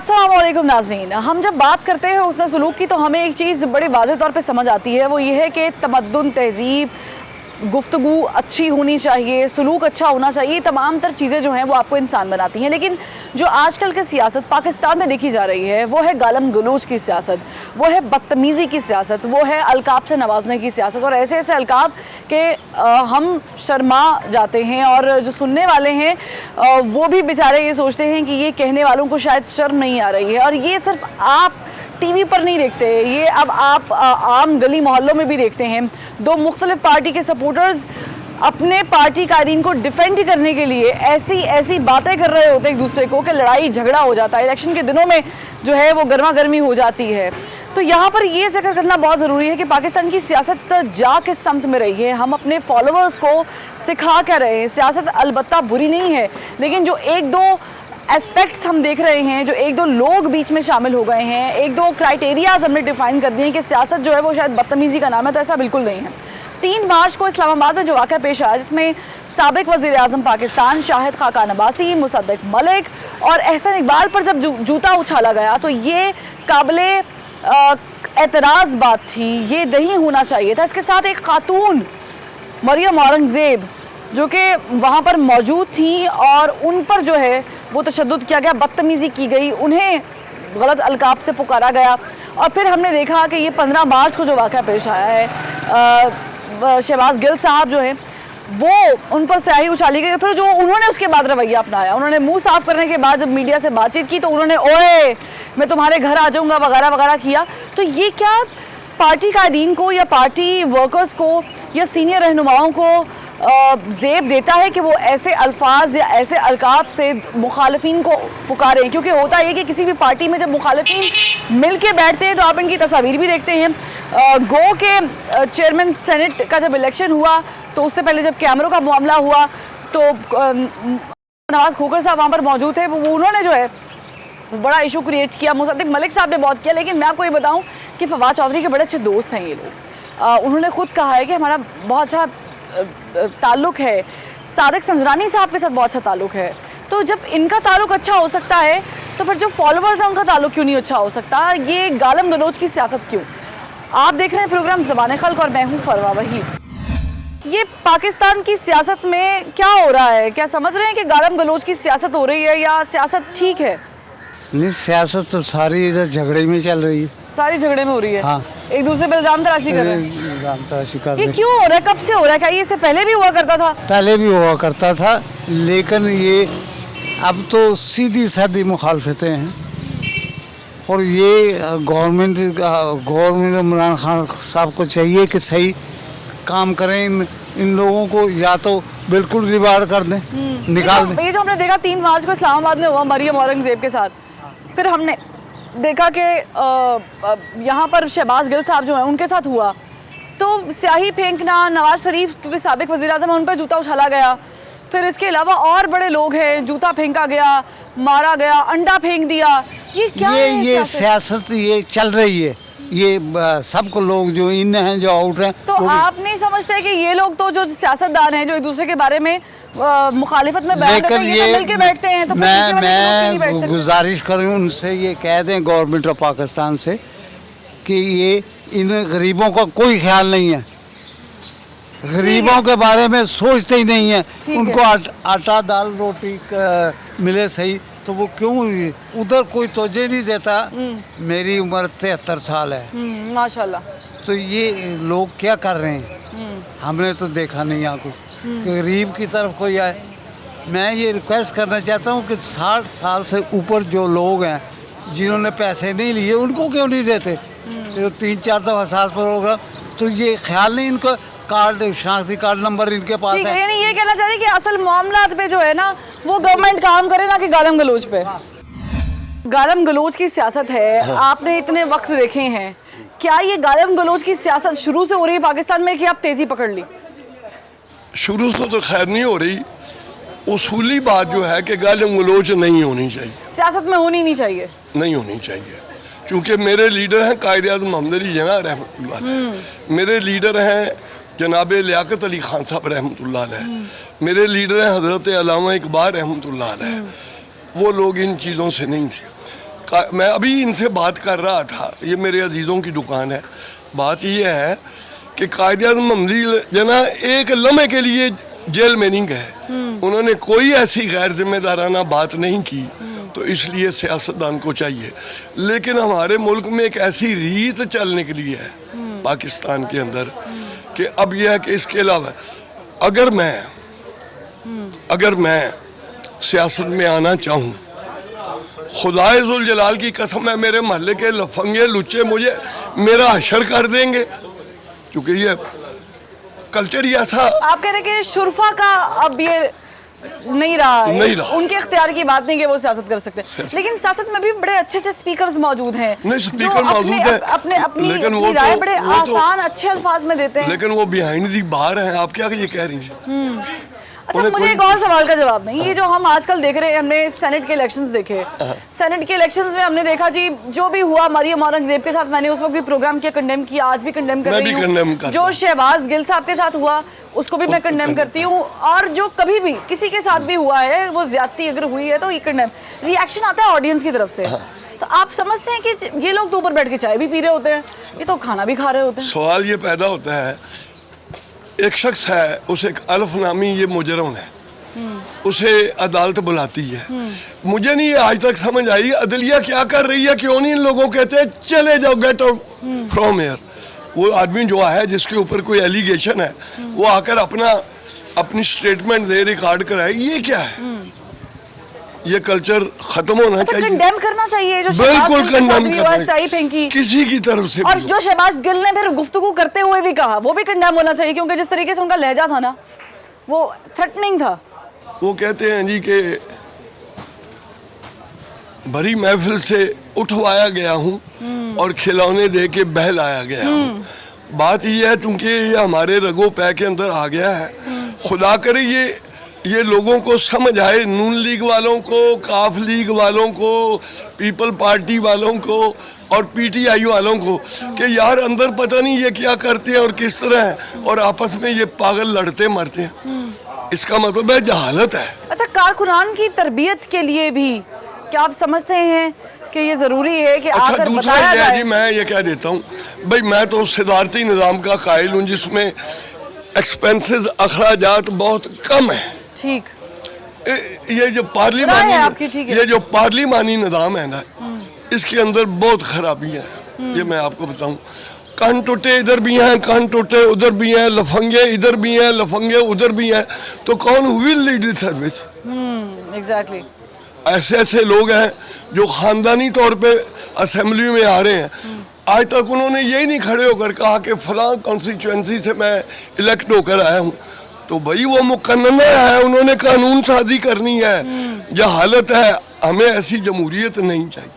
अस्सलामुअलैकुम नाज़रीन, हम जब बात करते हैं उसने सलूक की तो हमें एक चीज़ बड़ी वाज़ेह तौर पे समझ आती है। वो ये है कि तमद्दुन, तहज़ीब, गुफ्तगू अच्छी होनी चाहिए, सलूक अच्छा होना चाहिए। तमाम तर चीज़ें जो हैं वो आपको इंसान बनाती हैं। लेकिन जो आजकल की सियासत पाकिस्तान में देखी जा रही है वो है गालम गलोच की सियासत, वो है बदतमीज़ी की सियासत, वो है अलकाब से नवाजने की सियासत। और ऐसे ऐसे अलकाब के हम शर्मा जाते हैं और जो सुनने वाले हैं वो भी बेचारे ये सोचते हैं कि ये कहने वालों को शायद शर्म नहीं आ रही है। और ये सिर्फ आप टीवी पर नहीं देखते, ये अब आप आम गली मोहल्लों में भी देखते हैं। दो मुख्तलिफ पार्टी के सपोर्टर्स अपने पार्टी कायदीन को डिफेंड करने के लिए ऐसी ऐसी बातें कर रहे होते हैं एक दूसरे को कि लड़ाई झगड़ा हो जाता है। इलेक्शन के दिनों में जो है वो गर्मा गर्मी हो जाती है। तो यहाँ पर ये जिक्र करना बहुत ज़रूरी है कि पाकिस्तान की सियासत जा किस समत में रही है, हम अपने फॉलोअर्स को सिखा क्या रहे हैं। सियासत अलबत्ता बुरी नहीं है, लेकिन जो एक दो एस्पेक्ट्स हम देख रहे हैं, जो एक दो लोग बीच में शामिल हो गए हैं, एक दो क्राइटेरियाज हमने डिफाइन कर दिए हैं कि सियासत जो है वो शायद बदतमीज़ी का नाम है, तो ऐसा बिल्कुल नहीं है। 3 मार्च को इस्लामाबाद में जो वाक़या पेश आया जिसमें साबिक वज़ीर आज़म पाकिस्तान शाहिद खाकान अब्बासी, मुसद्दिक मलिक और एहसन इकबाल पर जब जूता उछाला गया तो ये काबिले एतराज़ बात थी, ये नहीं होना चाहिए था। इसके साथ एक खातून मरियम औरंगज़ेब जो कि वहाँ पर मौजूद थी और उन पर जो है वो तशद्दुद किया गया, बदतमीज़ी की गई, उन्हें गलत अलकाब से पुकारा गया। और फिर हमने देखा कि ये 15 मार्च को जो वाक़या पेश आया है, शहबाज गिल साहब जो हैं वो उन पर स्याही उछाली गई। फिर जो उन्होंने उसके बाद रवैया अपनाया, उन्होंने मुंह साफ़ करने के बाद जब मीडिया से बातचीत की तो उन्होंने ओए मैं तुम्हारे घर आ जाऊँगा वगैरह वगैरह किया। तो ये क्या पार्टी कायदीन को या पार्टी वर्कर्स को या सीनियर रहनुमाओं को ज़ेब देता है कि वो ऐसे अल्फाज या ऐसे अलकाब से मुखालिफिन को पुकारें? क्योंकि होता है कि किसी भी पार्टी में जब मुखालिफिन मिल के बैठते हैं तो आप इनकी तस्वीर भी देखते हैं। गो के चेयरमैन सेनेट का जब इलेक्शन हुआ तो उससे पहले जब कैमरों का मामला हुआ तो नवाज खोखर साहब वहाँ पर मौजूद थे, उन्होंने जो है बड़ा इशू क्रिएट किया। मुसद्दिक मलिक साहब ने बहुत किया। लेकिन मैं आपको ये बताऊँ कि फवाद चौधरी के बड़े अच्छे दोस्त हैं ये लोग। उन्होंने खुद कहा है कि हमारा बहुत अच्छा ताल्लुक़ है, सादिक संजरानी साहब के साथ बहुत अच्छा ताल्लुक़ है। तो जब इनका ताल्लुक़ अच्छा हो सकता है तो फिर जो फॉलोअर्स हैं उनका ताल्लुक़ क्यों नहीं अच्छा हो सकता? ये गालम गलोच की सियासत क्यों? आप देख रहे हैं प्रोग्राम ज़बान खल्क़ और मैं हूँ फरवा वहीद। ये पाकिस्तान की सियासत में क्या हो रहा है? क्या समझ रहे हैं कि गालम गलोच की सियासत हो रही है या सियासत ठीक है? नहीं, सियासत तो सारी इधर झगड़े में चल रही है, सारी झगड़े में हो रही है। हाँ। एक दूसरे पर इल्जाम तराशी कर रहे हैं। ये क्यों हो रहा है? कब से हो रहा है? क्या ये इससे पहले भी हुआ करता था? पहले भी हुआ करता था, लेकिन ये अब तो सीधी सादी मुखालफतें हैं। और ये गवर्नमेंट इमरान खान साहब को चाहिए कि सही काम करें, इन लोगों को या तो बिल्कुल रिवार्ड कर दें, निकाल दें। ये जो हमने देखा 3 मार्च को इस्लामाबाद में हुआ मरियम औरंगज़ेब के साथ, फिर हमने देखा कि यहाँ पर शहबाज गिल साहब जो हैं उनके साथ हुआ, तो स्याही फेंकना, नवाज शरीफ क्योंकि साबिक वज़ीर आज़म है उन पर जूता उछाला गया। फिर इसके अलावा और बड़े लोग हैं, जूता फेंका गया, मारा गया, अंडा फेंक दिया। ये क्या है? ये सियासत ये चल रही है। ये सबको लोग जो इन हैं जो आउट हैं। तो आप नहीं समझते कि ये लोग तो जो सियासतदान हैं जो एक दूसरे के बारे में मुखालिफत में बयान करते हैं, ये तो मिलके बैठते हैं, तो मैं गुजारिश करूँ उनसे ये कह दें गवर्नमेंट ऑफ पाकिस्तान से कि ये इन गरीबों का कोई ख्याल नहीं है, गरीबों के बारे में सोचते ही नहीं है। उनको आटा दाल रोटी मिले सही तो वो क्यों उधर कोई तवज्जो नहीं देता। मेरी उम्र 73 साल है माशाल्लाह। तो ये लोग क्या कर रहे हैं हमने तो देखा नहीं यहाँ कुछ। गरीब की तरफ कोई आए। मैं ये रिक्वेस्ट करना चाहता हूँ कि 60 साल से ऊपर जो लोग हैं जिन्होंने पैसे नहीं लिए उनको क्यों नहीं देते? तो 3-4 दफ़ा सास पर होगा तो ये ख्याल नहीं इनको कार्ड, शनाख्ती कार्ड नंबर इनके पास है। यानी ये कहना चाह रहे कि असल मामला पे जो है ना वो गवर्नमेंट काम करे ना कि गालम गलोच पे। गालम गलोच की सियासत है, आपने इतने वक्त देखे हैं, क्या ये गालम गलोच की सियासत शुरू से हो रही है पाकिस्तान में कि आप तेजी पकड़ ली? शुरू से तो खैर नहीं हो रही। उसूली बात जो है कि गालम गलोच नहीं होनी चाहिए, सियासत में होनी नहीं चाहिए, नहीं होनी चाहिए। क्योंकि मेरे लीडर हैं कायद आज़म मोहम्मद अली जिन्ना रहमतुल्लाह अलैह, मेरे लीडर हैं जनाब लियाकत अली खान साहब रहमतुल्लाह अलैह, मेरे लीडर हैं हज़रत अल्लामा इकबाल रहमतुल्लाह अलैह। वो लोग इन चीज़ों से नहीं थे। मैं अभी इनसे बात कर रहा था, ये मेरे अजीज़ों की दुकान है। बात ये है कि कायद-ए-आज़म महमूदी जना एक लम्हे के लिए जेल में नहीं गए, उन्होंने कोई ऐसी गैर जिम्मेदाराना बात नहीं की, तो इसलिए सियासतदान को चाहिए। लेकिन हमारे मुल्क में एक ऐसी रीत चल निकली है पाकिस्तान के अंदर कि अब यह है कि इसके अलावा अगर मैं सियासत में आना चाहूँ, खुदाए जुल जलाल की कसम है, मेरे महल्ले के लफंगे लुच्चे मुझे मेरा हशर कर देंगे, क्योंकि ये कल्चर ही ऐसा। आप कह रहे हैं कि शुरफा का अब ये नहीं रहा है, नहीं रहा। उनके इख्तियार की बात नहीं कि वो सियासत कर सकते, लेकिन सियासत में भी बड़े अच्छे अच्छे स्पीकर्स मौजूद हैं। नहीं, स्पीकर मौजूद है, लेकिन वो राय बड़े आसान अच्छे अल्फाज में देते हैं। लेकिन वो बिहाइंड दी बार हैं। आप क्या ये कह रही हैं? अच्छा, मुझे एक और सवाल का जवाब नहीं, ये जो हम आजकल देख रहे हैं, हमने सेनेट के इलेक्शंस देखे, सेनेट के इलेक्शंस में हमने देखा जी जो भी हुआ मरियम औरंगजेब के साथ, मैंने उस वक्त भी प्रोग्राम किया, कंडेम किया, आज भी कंडेम कर रही हूँ। जो शहबाज गिल साहब के साथ हुआ उसको भी मैं कंडेम करती हूँ, और जो कभी भी किसी के साथ भी हुआ है वो ज्यादती अगर हुई है तो ये कंडेम। रिएक्शन आता है ऑडियंस की तरफ से, तो आप समझते हैं कि ये लोग तो ऊपर बैठ के चाय भी पी रहे होते हैं, ये तो खाना भी खा रहे होते हैं। सवाल ये पैदा होता है, एक शख्स है, उसे एक अल्फनामी ये मुजरम है, उसे अदालत बुलाती है। मुझे नहीं आज तक समझ आई अदलिया क्या कर रही है, क्यों नहीं इन लोगों कहते हैं चले जाओ, गेट आउट फ्रॉम हियर। वो आदमी जो है जिसके ऊपर कोई एलिगेशन है, वो आकर अपनी स्टेटमेंट दे, रिकॉर्ड कराए, ये क्या है? ये कल्चर खत्म होना चाहिए, कंडेम करना चाहिए। जो बिल्कुल कंडेम करना चाहिए किसी की तरफ से। और जो शहबाज गिल ने फिर गुफ्तगू करते हुए भी कहा, वो भी कंडेम होना चाहिए, क्योंकि जिस तरीके से उनका लहजा था ना, वो थ्रेटनिंग था। वो कहते हैं जी कि भरी महफिल से उठवाया गया हूँ और खिलौने दे के बहलाया गया हूँ। बात ये है, क्योंकि ये हमारे रगों पै के अंदर आ गया है। खुदा करे ये लोगों को समझ आए, नून लीग वालों को, काफ लीग वालों को, पीपल पार्टी वालों को और पीटीआई वालों को, कि यार अंदर पता नहीं ये क्या करते हैं और किस तरह है, और आपस में ये पागल लड़ते मरते हैं। इसका मतलब है जहालत है। अच्छा, कारकुनान की तरबियत के लिए भी क्या आप समझते हैं कि ये जरूरी है कि अच्छा, दूसरा ये है जी, मैं ये कह देता हूँ भाई, मैं तो सदारती निज़ाम का कायल हूँ जिसमें एक्सपेंसेस अखराजात बहुत कम है। ठीक, ये जो पार्लिमानी निज़ाम है ना, इसके अंदर बहुत खराबियाँ हैं। ये मैं आपको बताऊँ, कान टूटे इधर भी हैं, कान टूटे उधर भी हैं, लफंगे इधर भी हैं, लफंगे उधर भी हैं, तो कौन will lead this service? Exactly. ऐसे ऐसे लोग हैं जो खानदानी तौर पे असेंबली में आ रहे हैं, आज तक उन्होंने यही नहीं खड़े होकर कहा कि फलां कॉन्स्टिट्यूएंसी से मैं इलेक्ट होकर आया हूँ। तो भाई वो मुकन्ना है, उन्होंने कानून साजी करनी है। जहालत है, हमें ऐसी जमहूरियत नहीं चाहिए।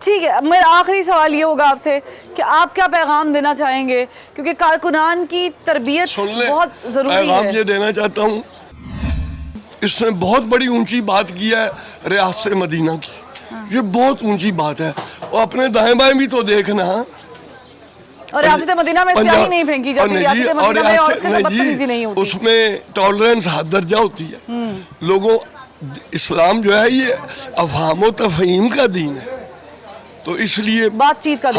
ठीक है, मेरा आखिरी सवाल ये होगा आपसे कि आप क्या पैगाम देना चाहेंगे, क्योंकि कारकुनान की तरबियत बहुत जरूरी है। पैगाम ये देना चाहता हूँ, इसने बहुत बड़ी ऊंची बात की है रियासत मदीना की, ये बहुत ऊंची बात है। और अपने दाएं बाएं भी तो देखना, और रियासत मदीना में स्याही नहीं फेंकी जाती, रियासत मदीना में और बदतमीजी नहीं होती, उसमें टॉलरेंस हद दर्जा होती है। लोगों, इस्लाम जो है ये अफहाम व तफहीम का दीन है, तो इसलिए बातचीत का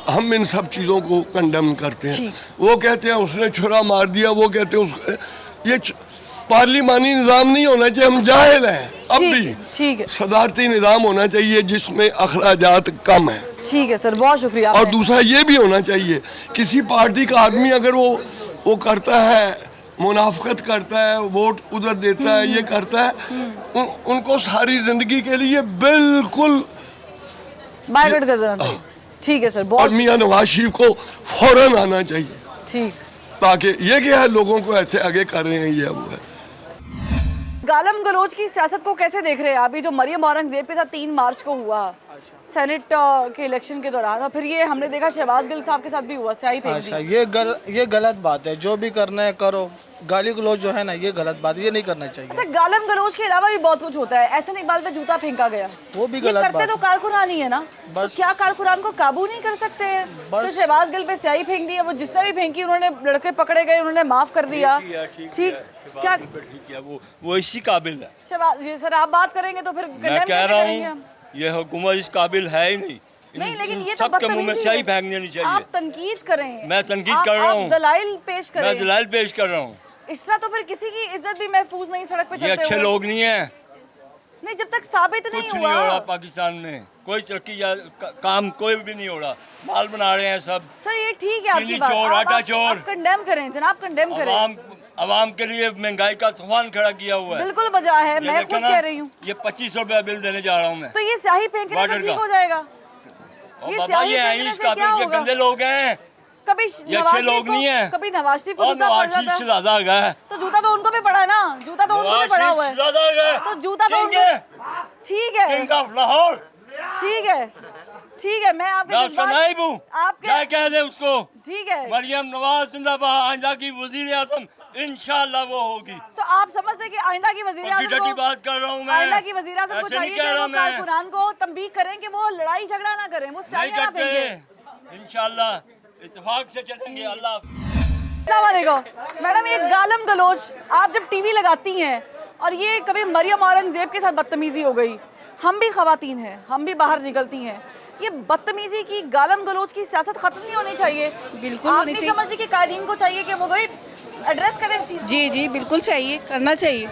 हम इन सब चीज़ों को कंडेम करते हैं। वो कहते हैं उसने छुरा मार दिया, वो कहते हैं ये पार्लिमानी निज़ाम नहीं होना चाहिए, हम जाहिल हैं। अब भी सदारती निज़ाम होना चाहिए जिसमें अखराजात कम है। ठीक है सर, बहुत शुक्रिया। और दूसरा ये भी होना चाहिए, किसी पार्टी का आदमी अगर वो करता है, मुनाफकत करता है, वोट उधर देता है, ये करता है, उनको सारी जिंदगी के लिए बिल्कुल बायकॉट कर देना चाहिए। ठीक है सर, और मियां नवाज शरीफ को फौरन आना चाहिए। ठीक, ताकि ये क्या है, लोगों को ऐसे आगे कर रहे हैं, ये हुआ है। गालम गलोच की सियासत को कैसे देख रहे हैं आप? जो मरियम औरंगजेब के साथ 3 मार्च को हुआ सेनेट के इलेक्शन के दौरान, और फिर ये हमने देखा शहबाज गिल साहब के साथ भी हुआ, स्याही फेंक दी। अच्छा, ये गलत बात है। जो भी करना है करो, गाली गलौज जो है ना, ये गलत बात है, ये नहीं करना चाहिए। अच्छा, गालम गलोच के अलावा भी बहुत कुछ होता है। एहसन इकबाल पे जूता फेंका गया, वो भी गलत करते बात तो कारकुनान ही है ना, बस। तो क्या कारकुनान को काबू नहीं कर सकते हैं? तो शहबाज गिल पे स्याही फेंक दी, वो जिसने भी फेंकी, उन्होंने लड़के पकड़े गए, उन्होंने माफ कर दिया। ठीक, क्या वो इसी काबिल है। शहबाज, ये सर आप बात करेंगे तो फिर मैं कह रहा हूँ ये हुकूमत इस काबिल है ही नहीं। नहीं, लेकिन ये तो सबके मुंह में बदतमीजी स्याही है। फेंकनी नहीं चाहिए। आप तनकीद करें, मैं तनकीद कर रहा हूँ। आप दलाइल पेश करें। मैं दलाल पेश कर रहा हूँ। इस तरह तो फिर किसी की इज्जत भी महफूज नहीं सड़क पे ये चलते अच्छे हुए। लोग नहीं है। नहीं, जब तक साबित नहीं कुछ नहीं हो हुआ। रहा पाकिस्तान में, कोई तरक्की या काम कोई भी नहीं हो रहा। माल बना रहे हैं सब। सर ये ठीक है आपकी चीनी बात, चोर, आटा चोर। आप कंडेम करें जनाब, कंडेम करें। अवाम के लिए महंगाई का तूफान खड़ा किया हुआ है। बिल्कुल बजा है, ये मैं देखो खुद ना, कह रही हूँ। ये 2500 रुपया बिल देने जा रहा हूँ मैं। तो ये स्याही फेंकने से वाटर ठीक का। हो जाएगा। और ये बाबा स्याही ये फेंकने हैं से इस क्या काबिल, ये होगा? गंदे लोग हैं। कभी ये नवाज अच्छे शरीफ लोग को- नहीं हैं। कभी नवाज शरीफ को और जूता पड़ नवाज जाता शरीफ है। शहजादा गए। तो जूता तो उनको भी पड़ा है ना, जूता तो उनको भी पड़ा हुआ है। तो जूता तो उनको ठीक है, किंग ऑफ लाहौर। ठीक है, ठीक है। मैं आपके मैं उसका जज्बात- नाइब हूँ। आपके क्या कह दे उसको? ठीक है। मरियम नवाज जिंदाबाद, आइंदा की वजीर आजम इंशाल्लाह वो होगी। तो आप समझते हैं कि आइंदा की वजीर पक्की आजम डटी को बात कर रहा हूँ मैं। आइंदा की वजीर आजम को ऐसे नहीं चाहिए कह कि रहा वो मैं। कारकुनान को तंबीह करें कि वो लड़ाई झगड़ा ना करें, वो नहीं स्याही ना फेंके। करते इंशाल्लाह इत्तेफाक से चलेंगे। अल्लाह अस्सलामुअलैकुम। मैडम ये गालम गलोच आप जब टीवी लगाती हैं और ये कभी मरियम औरंगजेब के साथ बदतमीजी हो गई, हम भी खवातीन हैं, हम भी बाहर निकलती हैं, ये बदतमीजी की गालम गलोच की सियासत खत्म नहीं होनी चाहिए। बिल्कुल आप होनी नहीं चाहिए। समझती कि कायदीन को चाहिए कि वो गई एड्रेस करें इस चीज़ को? जी जी बिल्कुल चाहिए, करना चाहिए।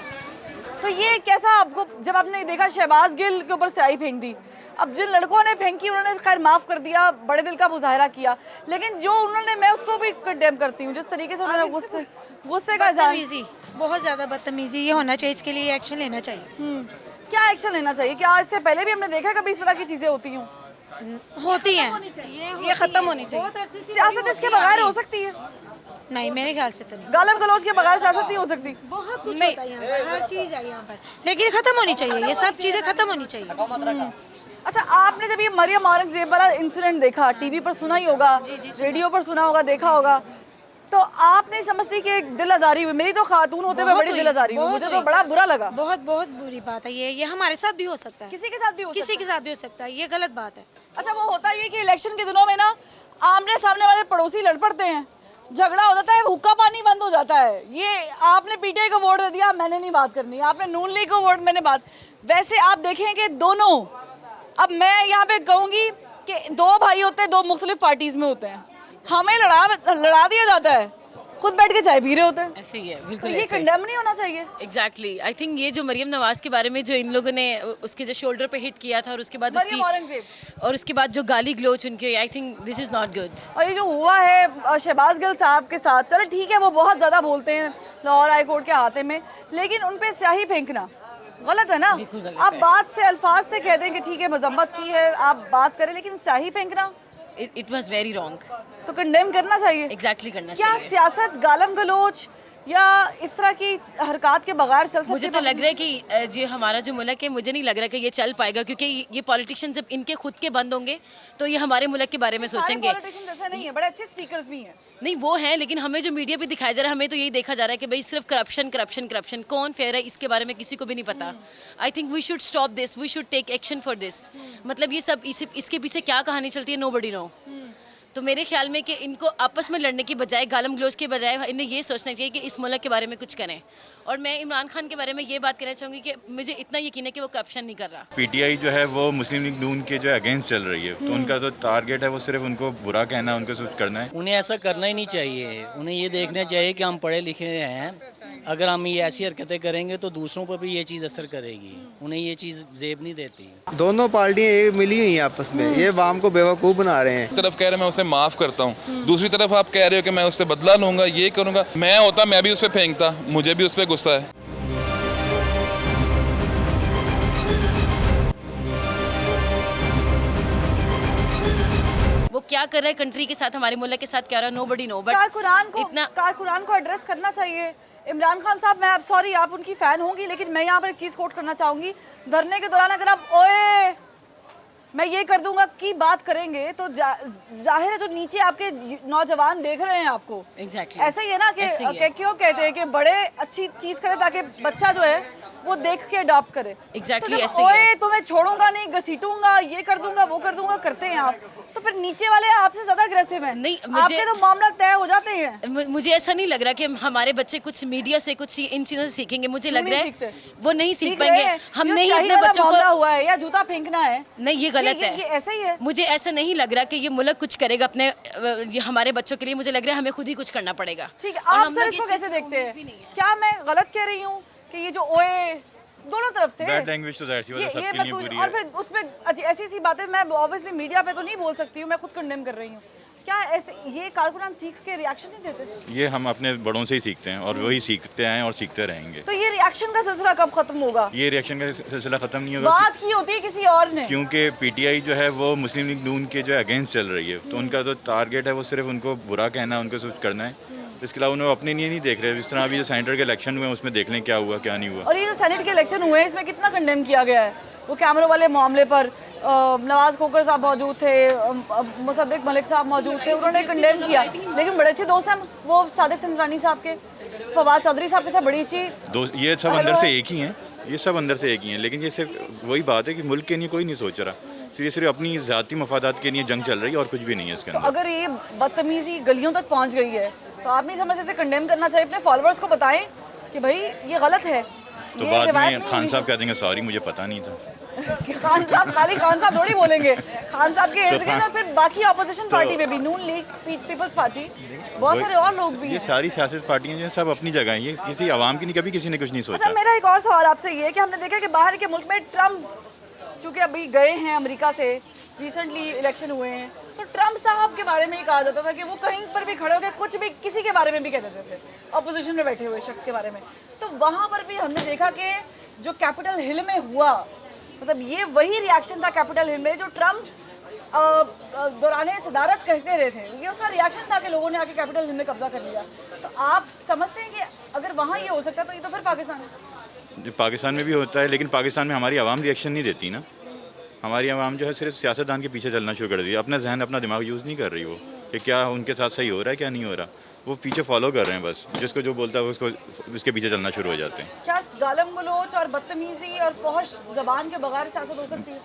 तो ये कैसा आपको, जब आपने देखा शहबाज गिल के ऊपर स्याही फेंक दी, अब जिन लड़कों ने फेंकी उन्होंने खैर माफ़ कर दिया, बड़े दिल का मुजाहरा किया, लेकिन जो उन्होंने, मैं उसको भी कंडेम करती हूँ जिस तरीके से उन्होंने गुस्से का इज़हार। बदतमीजी, बहुत ज़्यादा बदतमीजी ये होना चाहिए, इसके लिए एक्शन लेना चाहिए। क्या एक्शन लेना चाहिए? क्या इससे पहले भी हमने देखा है कभी इस तरह की चीज़ें होती हूँ? होती हैं, ये खत्म होनी चाहिए। सियासत इसके बगैर हो सकती है? नहीं मेरे ख्याल से तो नहीं। गालम गलौज के बगैर सियासत नहीं हो सकती। बहुत कुछ होता है यहाँ पर, हर चीज़ है यहाँ पर, लेकिन खत्म होनी चाहिए, ये सब चीज़ें खत्म होनी चाहिए। अच्छा, आपने जब ये मरियम औरंगजेब वाला इंसिडेंट देखा, टीवी पर सुना ही होगा, रेडियो पर सुना होगा, देखा होगा, तो आप नहीं समझती कि एक दिल आजारी हुई? मेरी तो खातून होते हुए बड़ी दिल आजारी हुई, मुझे तो बड़ा बुरा लगा। बहुत बहुत बुरी बात है ये हमारे साथ भी हो सकता है, किसी के साथ भी हो सकता किसी के साथ भी हो सकता है, ये गलत बात है। अच्छा, वो होता ये कि इलेक्शन के दिनों में ना आमने सामने वाले पड़ोसी लड़ पड़ते हैं, झगड़ा हो जाता है, हुक्का पानी बंद हो जाता है। ये आपने पीटीआई को वोट दे दिया, मैंने नहीं बात करनी, आपने नून लीग को वोट, मैंने बात। वैसे आप देखें कि दोनों, अब मैं यहाँ पे कहूँगी कि दो भाई होते हैं, दो मुख्तलिफ पार्टीज में होते हैं, हमें लड़ा दिया जाता है, खुद बैठ के चाय पी रहे होते हैं। ऐसे ही है, तो बिल्कुल ये ऐसे ही। कंडेम नहीं होना चाहिए। एग्जैक्टली, आई थिंक ये जो मरियम नवाज के बारे में जो इन लोगों ने उसके जो शोल्डर पे हिट किया था और उसके बाद मरियम औरंगजेब। और उसके बाद जो गाली ग्लोच उनके, I think this is not good. और ये जो हुआ है शहबाज गिल साहब के साथ, चलो ठीक है वो बहुत ज़्यादा बोलते हैं लाहौर हाई कोर्ट के हाथे में, लेकिन उन पे स्याही फेंकना गलत है ना। बिल्कुल गलत आप है। बात से, अल्फाज से कह दें कि ठीक है मजम्मत की है, आप बात करें, लेकिन स्याही फेंकना इट वाज वेरी रॉन्ग। तो कंडेम करना चाहिए। एग्जैक्टली करना क्या चाहिए। सियासत गालम गलोच या इस तरह की हरकत के बगैर चल सकती मुझे तो लग रहा है कि जो हमारा जो मुल्क है, मुझे नहीं लग रहा कि ये चल पाएगा, क्योंकि ये पॉलिटिशियन जब इनके खुद के बंद होंगे तो ये हमारे मुल्क के बारे में सोचेंगे। पॉलिटिशियन जैसे नहीं है, बड़े अच्छे स्पीकर्स भी हैं। नहीं वो है, लेकिन हमें जो मीडिया पे दिखाया जा रहा है, हमें तो यही देखा जा रहा है कि भाई सिर्फ करप्शन करप्शन करप्शन, कौन फेयर है इसके बारे में किसी को भी नहीं पता। I think we should stop this, we should take action for this. मतलब ये सब इसके पीछे क्या कहानी चलती है, नोबडी नो। तो मेरे ख्याल में कि इनको आपस में लड़ने की बजाय, गालम ग्लोच के बजाय, इन्हें ये सोचना चाहिए कि इस मुल्क के बारे में कुछ करें। और मैं इमरान खान के बारे में ये बात कहना चाहूँगी कि मुझे इतना यकीन है कि वो करप्शन नहीं कर रहा। पीटीआई जो है वो मुस्लिम लीग नून के जो अगेंस्ट चल रही है, तो उनका जो टारगेट है वो सिर्फ उनको बुरा कहना है, उनको कुछ करना है। उन्हें ऐसा करना ही नहीं चाहिए। उन्हें ये देखना चाहिए कि हम पढ़े लिखे हैं, अगर हम ये ऐसी हरकतें करेंगे तो दूसरों पर भी ये चीज़ असर करेगी। उन्हें ये चीज़ जेब नहीं देती। दोनों पार्टियां मिली हुई हैं आपस में, ये वाम को बेवकूफ़ बना रहे हैं। एक तरफ कह रहे मैं उसे माफ़ करता हूँ, दूसरी तरफ आप कह रहे हो कि मैं उससे बदला लूँगा, ये करूँगा। मैं होता मैं भी उस पर फेंकता, मुझे भी उस पर गुस्सा है। वो क्या कर रहा है कंट्री के साथ, हमारे मुल्क के साथ क्या रहा है, नोबडी नो। बट कारकुनान को एड्रेस करना चाहिए। इमरान खान साहब, मैं, सॉरी आप उनकी फ़ैन होंगी, लेकिन मैं यहाँ पर एक चीज़ कोट करना चाहूँगी। धरने के दौरान अगर आप ओए मैं ये कर दूंगा की बात करेंगे तो जाहिर है जो नीचे आपके नौजवान देख रहे हैं आपको, एग्जैक्टली ऐसा ही है ना कि क्यों कहते हैं कि बड़े अच्छी चीज़ करें ताकि बच्चा जो है वो देख के अडॉप्ट करे। एग्जैक्टली तो ऐसे ही है। ओए तो मैं छोड़ूंगा नहीं, घसीटूंगा, ये कर दूंगा, वो कर दूंगा, करते हैं आप, तो फिर नीचे वाले आपसे ज्यादा अग्रेसिव हैं। नहीं, आपके तो मामला तय हो जाते हैं। मुझे ऐसा नहीं लग रहा कि हमारे बच्चे कुछ मीडिया से कुछ इन चीज़ों से सीखेंगे। मुझे लग रहा है वो नहीं सीख पाएंगे। हम नहीं अपने बच्चों को हुआ है या जूता फेंकना है, नहीं, ये गलत है। ये ऐसा ही है। मुझे ऐसा नहीं लग रहा कि ये मुल्क कुछ करेगा अपने हमारे बच्चों के लिए। मुझे लग रहा है हमें खुद ही कुछ करना पड़ेगा। ठीक है, आप सर इसको कैसे देखते हैं? क्या मैं गलत कह रही हूँ कि ये जो ओए दोनों तरफ से बैड लैंग्वेज तो जाहिर सी बात है सबके लिए बुरी और है। फिर उसमें ऐसी सी बातें मैं ऑब्वियसली मीडिया पे तो नहीं बोल सकती हूँ, मैं खुद कंडेम कर रही हूँ। क्या ऐसे ये कारकुनान सीख के रिएक्शन नहीं देते? ये हम अपने बड़ों से ही सीखते हैं और वही सीखते आए और सीखते रहेंगे। तो ये रिएक्शन का सिलसिला कब खत्म होगा? ये रिएक्शन का सिलसिला खत्म नहीं होगा बात की होती है किसी और ने, क्योंकि पीटीआई जो है वो मुस्लिम लीग नून के जो अगेंस्ट चल रही है, तो उनका जो टारगेट है वो सिर्फ उनको बुरा कहना, उनको कुछ करना है। इसके अलावा उन्हें अपने लिए नहीं देख रहे। इस तरह अभी जो सेनेटर के इलेक्शन हुए उसमें देख लें क्या हुआ क्या नहीं हुआ। और ये जो सेनेट के इलेक्शन हुए हैं इसमें कितना कंडेम किया गया है। वो कैमरों वाले मामले पर नवाज खोकर साहब मौजूद थे, मुसद्दिक मलिक साहब मौजूद थे, उन्होंने कंडेम किया। लेकिन बड़े अच्छे दोस्त हैं वो सादिक सिंधरानी साहब के, फवाद चौधरी साहब के साथ बड़ी अच्छी दोस्त। ये सब अंदर से एक ही हैं, ये सब अंदर से एक ही हैं, लेकिन ये सिर्फ वही बात है कि मुल्क के लिए कोई नहीं सोच रहा। सिर्फ अपनी ज़ाती मफादात के लिए जंग चल रही है और कुछ भी नहीं है इसके अंदर। अगर ये बदतमीजी गलियों तक पहुंच गई है तो आप नहीं समझ से कंडेम करना चाहिए। अपने फॉलोअर्स को बताएं कि भाई ये गलत है। तो बाद में खान साहब कह देंगे सॉरी मुझे पता नहीं था। खान साहब खाली खान साहब थोड़ी बोलेंगे, खान साहब के इर्द गिर्द फिर बाकी ऑपोजिशन पार्टी में भी, नून लीग, पीपल्स पार्टी, बहुत सारे और लोग भी ये हैं। सारी सियासत पार्टियां जो सब अपनी जगह हैं, ये किसी आवाम की नहीं, कभी किसी ने कुछ नहीं अच्छा, सोचा। मेरा एक और सवाल आपसे ये है कि हमने देखा कि बाहर के मुल्क में ट्रम्प चूंकि अभी गए हैं अमेरिका से, रिसेंटली इलेक्शन हुए हैं, तो ट्रम्प साहब के बारे में ये कहा जाता था कि वो कहीं पर भी खड़े होकर कुछ भी किसी के बारे में भी कह देते थे, अपोजिशन में बैठे हुए शख्स के बारे में। तो वहाँ पर भी हमने देखा कि जो कैपिटल हिल में हुआ, मतलब ये वही रिएक्शन था कैपिटल हिल में जो ट्रम्प दौरान सदारत कहते रहे थे, ये उसका रिएक्शन था कि लोगों ने आके कैपिटल हिल में कब्जा कर लिया। तो आप समझते हैं कि अगर वहाँ ये हो सकता है तो ये तो फिर पाकिस्तान है। पाकिस्तान में भी होता है, लेकिन पाकिस्तान में हमारी आवाम रिएक्शन नहीं देती ना। हमारी आवाम जो है सिर्फ सियासतदान के पीछे चलना शुरू कर दी, अपना जहन अपना दिमाग यूज़ नहीं कर रही वो कि क्या उनके साथ सही हो रहा है क्या नहीं हो रहा। वो पीछे फॉलो कर रहे हैं बस, जिसको जो बोलता है उसको उसके पीछे चलना शुरू हो जाते हैं। क्या गालम गलोच और बदतमीजी और फहश जबान के बगैर सियासत हो सकती है?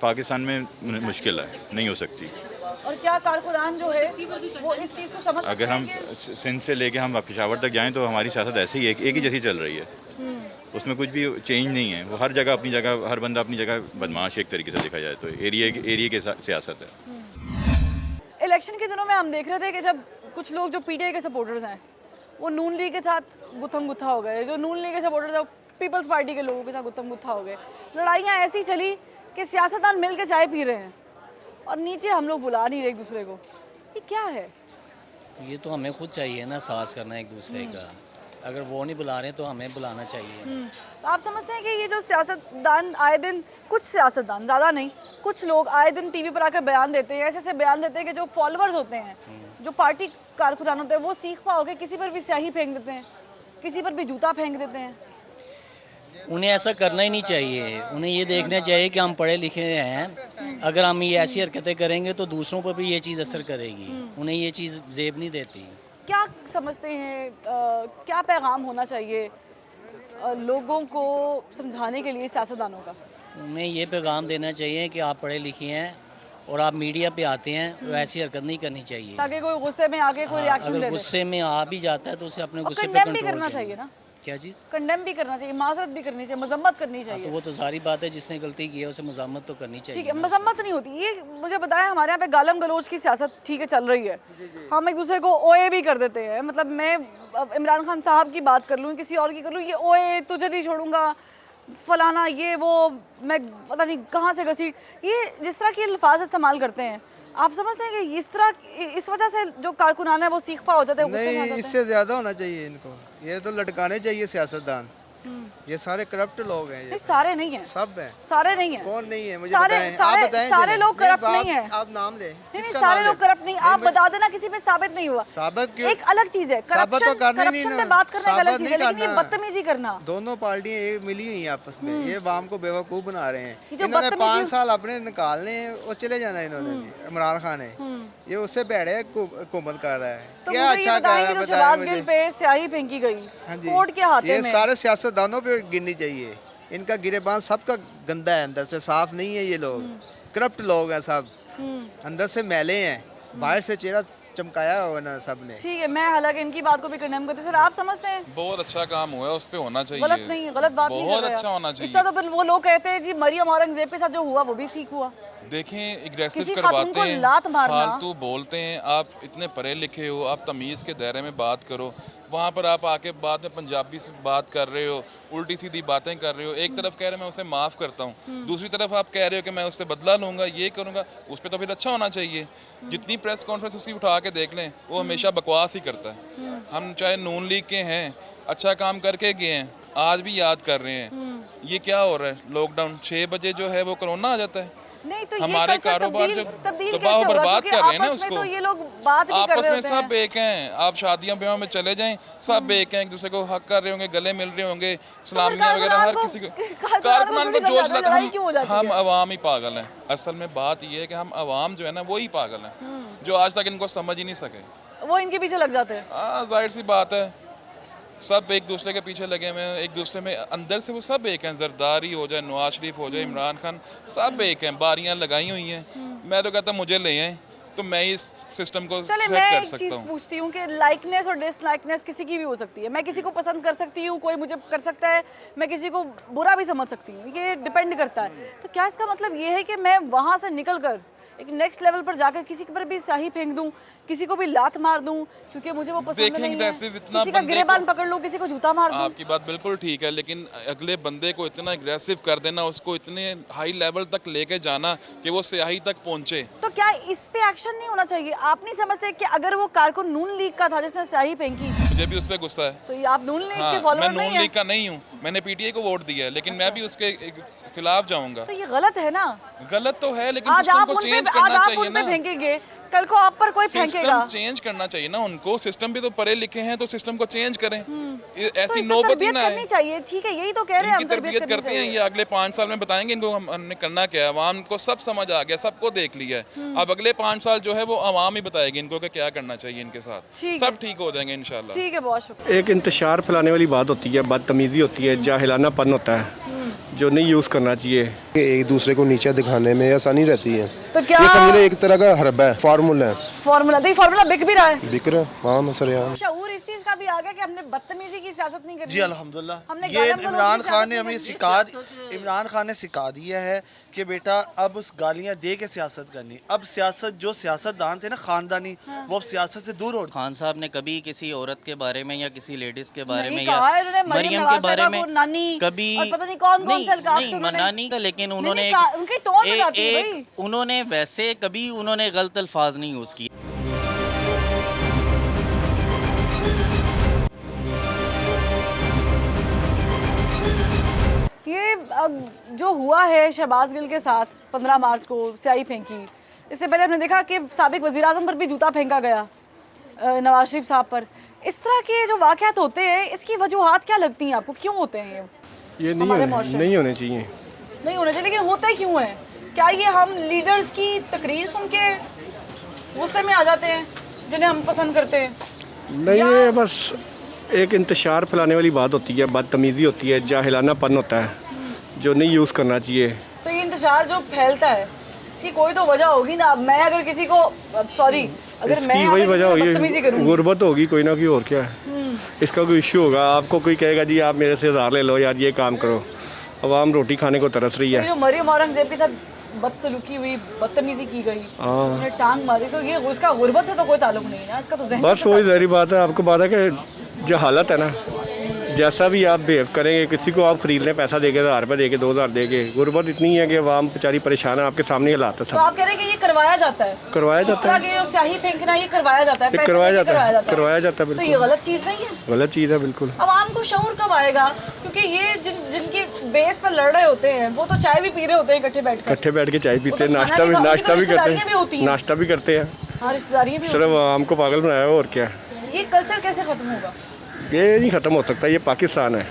पाकिस्तान में मुश्किल है, नहीं हो सकती। और क्या कारकुनान जो है वो इस चीज़ को समझ सकते अगर हम सिंध से लेके हम पेशावर तक जाएं तो हमारी सियासत ऐसे ही एक ही जैसी चल रही है, उसमें कुछ भी चेंज नहीं है। वो हर जगह अपनी जगह, हर बंदा अपनी जगह बदमाश एक तरीके से देखा जाए तो एरिया के सियासत है। इलेक्शन के दिनों में हम देख रहे थे कि जब कुछ लोग जो पीटीआई के सपोर्टर्स हैं वो नून लीग के साथ गुत्थम गुत्था हो गए, जो नून लीग के सपोर्टर्स हैं वो पीपल्स पार्टी के लोगों के साथ गुत्थम गुत्था हो गए। लड़ाइयाँ ऐसी चली कि सियासतदान मिल के चाय पी रहे हैं और नीचे हम लोग बुला नहीं रहे एक दूसरे को। ये क्या है? ये तो हमें खुद चाहिए ना साथ करना एक दूसरे का। अगर वो नहीं बुला रहे तो हमें बुलाना चाहिए। तो आप समझते हैं कि ये जो सियासतदान आए दिन, कुछ सियासतदान, ज़्यादा नहीं, कुछ लोग आए दिन टीवी पर आकर बयान देते हैं, ऐसे बयान देते हैं कि जो फॉलोअर्स होते हैं, जो पार्टी कारकुनान होते हैं, वो सीख पाओगे किसी पर भी स्याही फेंक देते हैं, किसी पर भी जूता फेंक देते हैं। उन्हें ऐसा करना ही नहीं चाहिए। उन्हें ये देखना चाहिए कि हम पढ़े लिखे हैं, अगर हम ये ऐसी हरकतें करेंगे तो दूसरों पर भी ये चीज़ असर करेगी। उन्हें ये चीज़ जेब नहीं देती। क्या समझते हैं क्या पैगाम होना चाहिए लोगों को समझाने के लिए सियासतदानों का? उन्हें ये पैगाम देना चाहिए कि आप पढ़े लिखे हैं और आप मीडिया पे आते हैं, तो ऐसी हरकत नहीं करनी चाहिए ताकि कोई गुस्से में आके कोई रिएक्शन दे दे। अगर गुस्से में आ भी जाता है तो उसे अपने गुस्से पे कंडेम भी कंट्रोल करना चाहिए ना। क्या चीज़? कंडेम भी करना चाहिए, माजरत भी करनी चाहिए, मजम्मत करनी चाहिए। तो वो तो सारी बात है, जिसने गलती की है उसे मजम्मत तो करनी चाहिए। ठीक है, मजम्मत नहीं होती। ये मुझे बताया, हमारे यहाँ पे गालम गलोच की सियासत ठीक है चल रही है, हम एक दूसरे को ओए भी कर देते हैं। मतलब मैं इमरान खान साहब की बात कर लूँ, किसी और की कर लूँ, ये ओए तुझे नहीं छोड़ूंगा, फलाना, ये वो, मैं पता नहीं कहाँ से घसीट, ये जिस तरह के अल्फाज इस्तेमाल करते हैं, आप समझते हैं कि इस तरह, इस वजह से जो कारकुनान है वो सीख पा हो जाते हैं? नहीं, इससे ज़्यादा होना चाहिए इनको। ये तो लटकाने चाहिए सियासतदान। ये सारे करप्ट लोग हैं। ये सारे नहीं हैं, सब हैं। सारे नहीं हैं। कौन नहीं है मुझे सारे, बताएं। सारे, आप बताएं। सारे लोग करप्ट नहीं हैं। आप नाम ले। नहीं, सारे लोग करप्ट नहीं। आप बता देना किसी पे साबित नहीं हुआ। साबित क्यों? एक अलग चीज है, साबित तो करना नहीं ना। बात करना एक अलग चीज है, लेकिन ये करना। बदतमीजी करना। दोनों पार्टियां एक मिली हुई हैं आपस में, ये वाम को बेवकूफ बना रहे हैं। ये जो इन्होंने बदतमीजी- 5 साल अपने निकालने हैं और चले जाना है इन्होंने भी। इमरान खान है, ये उससे बैठे हुकूमत कर रहा है। तो क्या मुझे ये अच्छा कर रहा बताइए है कि जो बताएं शहबाज मुझे। गिल पे स्याही फेंकी गई, हाँ जी, कोर्ट के हाथे ये में, सारे सियासतदानों पे गिननी चाहिए। इनका गिरेबान सबका गंदा है, अंदर से साफ नहीं है। ये लोग करप्ट लोग हैं सब। अंदर से मैले हैं, बाहर से चेहरा चमकाया हुआ ना सबने। ठीक है, मैं हालांकि इनकी बात को भी कंडेम करती हूँ। सर आप समझते हैं बहुत अच्छा काम हुआ है, उस पे होना चाहिए। गलत नहीं, गलत बात नहीं कर बहुत रहे अच्छा आप। होना इस चाहिए। तरह तो फिर वो लोग कहते हैं जी मरियम औरंगजेब के साथ जो हुआ वो भी ठीक हुआ। देखें, एग्रेसिव किसी खातून करवाते को हैं, लात मारना। फालतू बोलते हैं। आप इतने पढ़े लिखे हो, आप तमीज़ के दायरे में बात करो। वहाँ पर आप आके बाद में पंजाबी से बात कर रहे हो, उल्टी सीधी बातें कर रहे हो। एक तरफ कह रहे मैं उसे माफ़ करता हूँ, दूसरी तरफ आप कह रहे हो कि मैं उससे बदला लूँगा, ये करूँगा। उस पर तो फिर अच्छा होना चाहिए। जितनी प्रेस कॉन्फ्रेंस उसकी उठा के देख लें, वो हमेशा बकवास ही करता है। हम चाहे नून लीग के हैं, अच्छा काम करके गए हैं, आज भी याद कर रहे हैं। ये क्या हो रहा है? लॉकडाउन 6 बजे जो है वो कोरोना आ जाता है। नहीं तो हमारे ये कारोबार जो तब्दील तबाह कैसे होगा? बर्बाद क्योंकि कर रहे हैं ना आपस में उसको। तो ये लोग बात भी कर आपस रहे में होते सब हैं। एक हैं। आप शादियां ब्याह में चले जाएं, सब एक हैं, एक दूसरे को हक कर रहे होंगे, गले मिल रहे होंगे, सलामियां वगैरह हर किसी को। कारकुनान को जोश लगा। हम अवाम ही पागल हैं। असल में बात ये है कि हम अवाम जो है ना वो ही पागल हैं, जो आज तक इनको समझ ही नहीं सके। वो इनके पीछे लग जाते हैं। हाँ, जाहिर सी बात है, सब एक दूसरे के पीछे लगे हुए हैं। एक दूसरे में अंदर से वो सब एक हैं। जरदारी हो जाए, नवाज शरीफ हो जाए, इमरान खान, सब एक हैं। बारियां लगाई हुई हैं। मैं तो कहता मुझे ले आए तो मैं इस सिस्टम को चले सेट मैं कर एक सकता चीज हूँ। पूछती हूँ कि लाइकनेस और डिसलाइकनेस किसी की भी हो सकती है। मैं किसी को पसंद कर सकती हूँ, कोई मुझे कर सकता है, मैं किसी को बुरा भी समझ सकती हूँ, ये डिपेंड करता है। तो क्या इसका मतलब ये है कि मैं वहाँ से निकल कर एक नेक्स्ट लेवल पर जाकर किसी पर भी स्याही फेंक दूं, किसी को भी लात मार दूं क्योंकि मुझे वो पसंद देखें, नहीं है, aggressive इतना किसी का बंदे गिरेबान को- पकड़ लूं, किसी को जूता मार दूं? आपकी बात बिल्कुल ठीक है, लेकिन अगले बंदे को इतना एग्रेसिव कर देना, उसको इतने हाई लेवल तक लेके जाना कि वो स्याही तक पहुंचे। तो क्या इस पे एक्शन नहीं होना चाहिए? आप नहीं समझते कि अगर वो कारकुन नून लीग का था जिसने स्याही फेंकी, मुझे भी उस पर गुस्सा है। तो ये आप नून लीग के हाँ, फॉलोअर मैं नहीं नून है? लीग का नहीं हूँ, मैंने पीटीआई को वोट दिया है, लेकिन मैं भी उसके खिलाफ जाऊंगा। तो ये गलत है ना। गलत तो है, लेकिन आज सिस्टम आप को उन पे चेंज आज करना आप चाहिए उन पे ना। फेंकेंगे, कल को आप पर कोई फेंकेगा। सिस्टम चेंज करना चाहिए ना उनको। सिस्टम भी तो पढ़े लिखे हैं, तो सिस्टम को चेंज करें। ऐसी तो नौबत ही तरबियत ना करनी है। चाहिए, ठीक है, यही तो कह रहे हैं इनकी हम, तरबियत करनी करते हैं, चाहिए। ये अगले 5 साल में बताएंगे इनको हमने करना क्या है। अवाम को सब समझ आ गया, सबको देख लिया है। अब अगले 5 साल जो है वो अवाम ही बताएगी इनको कि क्या करना चाहिए इनके साथ। ठीक सब है। ठीक हो जाएंगे इंशाल्लाह। ठीक है, बहुत शुक्रिया। एक इंतशार फैलाने वाली बात होती है, बदतमीज़ी होती है, जाहिलानापन होता है जो नहीं यूज़ करना चाहिए। एक दूसरे को नीचे दिखाने में आसानी रहती है। तो क्या ये समझ लो एक तरह का हरबा है, फार्मूला है। फार्मूला तो ये फार्मूला बिक भी रहा है। बिक रहा है, हाँ मसरियाम। शऊर इस चीज का भी आ गया कि हमने बदतमीजी की सियासत नहीं करनी। जी अल्हम्दुलिल्लाह, हमने ये गालियाँ इमरान गलौज की खान ने सियासत हमें नहीं इमरान खान ने सिखा दिया है कि बेटा अब उस गालियाँ दे के सियासत करनी। अब सियासत जो सियासतदान थे ना खानदानी, वो अब सियासत से दूर हो। खान साहब ने कभी किसी औरत के बारे में या किसी लेडीज के बारे नहीं में कहा है या उन्होंने, मरियम मरियम के नवाज बारे साहिबा में को नानी कभी और पता नहीं कौन-कौन से अलकाब से नहीं उन्होंने- मना नहीं था, लेकिन उन्होंने नहीं कहा, उनकी टोन में जाती है भाई। उन्होंने वैसे कभी उन्होंने गलत अल्फाज नहीं यूज़ किए। ये जो हुआ है शहबाज गिल के साथ 15 मार्च को स्याही फेंकी, इससे पहले हमने देखा कि साबिक वज़ीर आज़म पर भी जूता फेंका गया नवाज शरीफ साहब पर। इस तरह के जो वाक़यात होते हैं, इसकी वजूहात क्या लगती हैं आपको, क्यों होते हैं ये हमारे माशरे में? नहीं होने चाहिए। नहीं होने चाहिए, लेकिन होते क्यों हैं? क्या ये हम लीडर्स की तकरीर सुन के गुस्से में आ जाते हैं जिन्हें हम पसंद करते हैं? नहीं, ये बस एक इंतशार फैलाने वाली बात होती है, बदतमीज़ी होती है, जाहिलानापन होता है जो नहीं यूज़ करना चाहिए। तो ये इंतशार जो फैलता है, इसकी कोई तो वजह होगी ना। अब मैं अगर किसी को सॉरी अगर मैं इसकी वही वजह बदतमीजी होगी, करूंगी, गुर्बत होगी कोई ना कोई, और क्या है। इसका कोई इश्यू होगा, आपको कोई कहेगा जी आप मेरे से उधार ले लो यार, ये काम करो। अवाम रोटी खाने को तरस रही तो है। जो मरियम औरंगजेब के साथ बदसलूकी हुई, बदतमीजी की गई, उन्हें टांग मारी, तो ये उसका गुर्बत से तो कोई ताल्लुक नहीं है ना, इसका तो ज़हन बस वही ज़ाहिर बात है, आपको बात है कि जो हालत है ना, जैसा भी आप बिहेव करेंगे, किसी को आप खरीद लें पैसा देके, 1000 रुपये देके, 2000 देके, गुर्बत इतनी है कि आवाम बेचारी परेशान है। आपके सामने हालात है तो सब। आप कह रहे हैं कि ये करवाया जाता है, करवाया इस जाता तरह है, के जो स्याही फेंकना ये करवाया जाता है, पैसे करवाया देके जाता है, करवाया है। जाता है, तो ये बिल्कुल गलत चीज़ नहीं है? गलत चीज़ है बिल्कुल। आवाम को शऊर कब आएगा? क्योंकि ये जिनकी बेस पर लड़ रहे होते हैं वो तो चाय भी पी रहे होते हैं इकट्ठे बैठकर। इकट्ठे बैठ के चाय पीते हैं, तो नाश्ता खाना भी भी नाश्ता भी करते रिश्तेदारियां भी होती हैं, हैं। नाश्ता भी करते हैं। हाँ, रिश्तेदारियां भी सिर्फ आवाम को पागल बनाया है, और क्या। होती हैं। ये कल्चर कैसे खत्म होगा? ये नहीं ख़त्म हो सकता, ये पाकिस्तान है।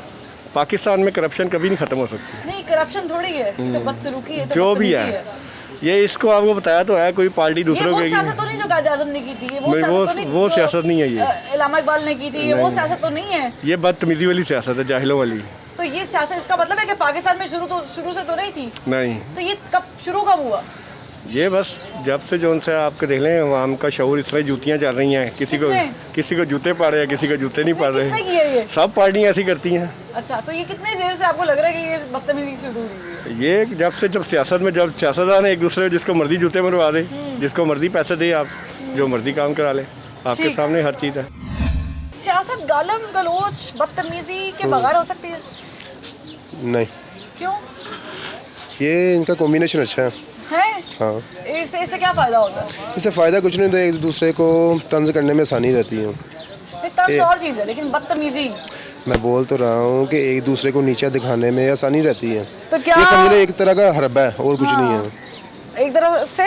पाकिस्तान में करप्शन कभी नहीं ख़त्म हो सकती। नहीं, करप्शन थोड़ी है, ये तो बदसलूकी है, तो जो भी बदतमीजी है, ये इसको आपको बताया तो है, कोई पार्टी ये दूसरों वो के सियासत तो नहीं जो कायद आज़म ने की थी, ये वो नहीं, सियासत तो नहीं वो जो, सियासत नहीं है ये। इलामा इकबाल ने की थी, ये वो सियासत तो नहीं है। ये बदतमीजी वाली सियासत है, जाहिलों वाली। तो ये सियासत, इसका मतलब है कि पाकिस्तान में शुरू से तो नहीं थी। नहीं, तो ये कब शुरू कब हुआ? ये बस जब से जो उनसे आपके देख लें आवाम का शऊर, इसमें जूतियाँ चल रही हैं, किसी को जूते पड़ रहे हैं, किसी को जूते नहीं पड़ किसने किया ये? रहे, सब पार्टियाँ ऐसी करती हैं। अच्छा, तो ये कितने देर से आपको लग रहा है कि ये बदतमीजी शुरू हुई है? ये जब सियासतदान एक दूसरे जिसको मर्जी जूते मरवा दे, जिसको मर्जी पैसे दे, आप जो मर्जी काम करा ले, आपके सामने हर चीज़ है। सियासत गालम गलोच बदतमीजी के बगैर हो सकती है? नहीं, क्यों ये इनका कॉम्बिनेशन अच्छा है। हाँ, इससे क्या फायदा होगा? इससे फ़ायदा कुछ नहीं, तो एक दूसरे को तंज करने में आसानी रहती है। तंज और चीज़ है, लेकिन बदतमीजी, मैं बोल तो रहा हूँ कि एक दूसरे को नीचा दिखाने में आसानी रहती है। तो क्या ये समझ लो एक तरह का हरबा है और कुछ नहीं है। एक तरह से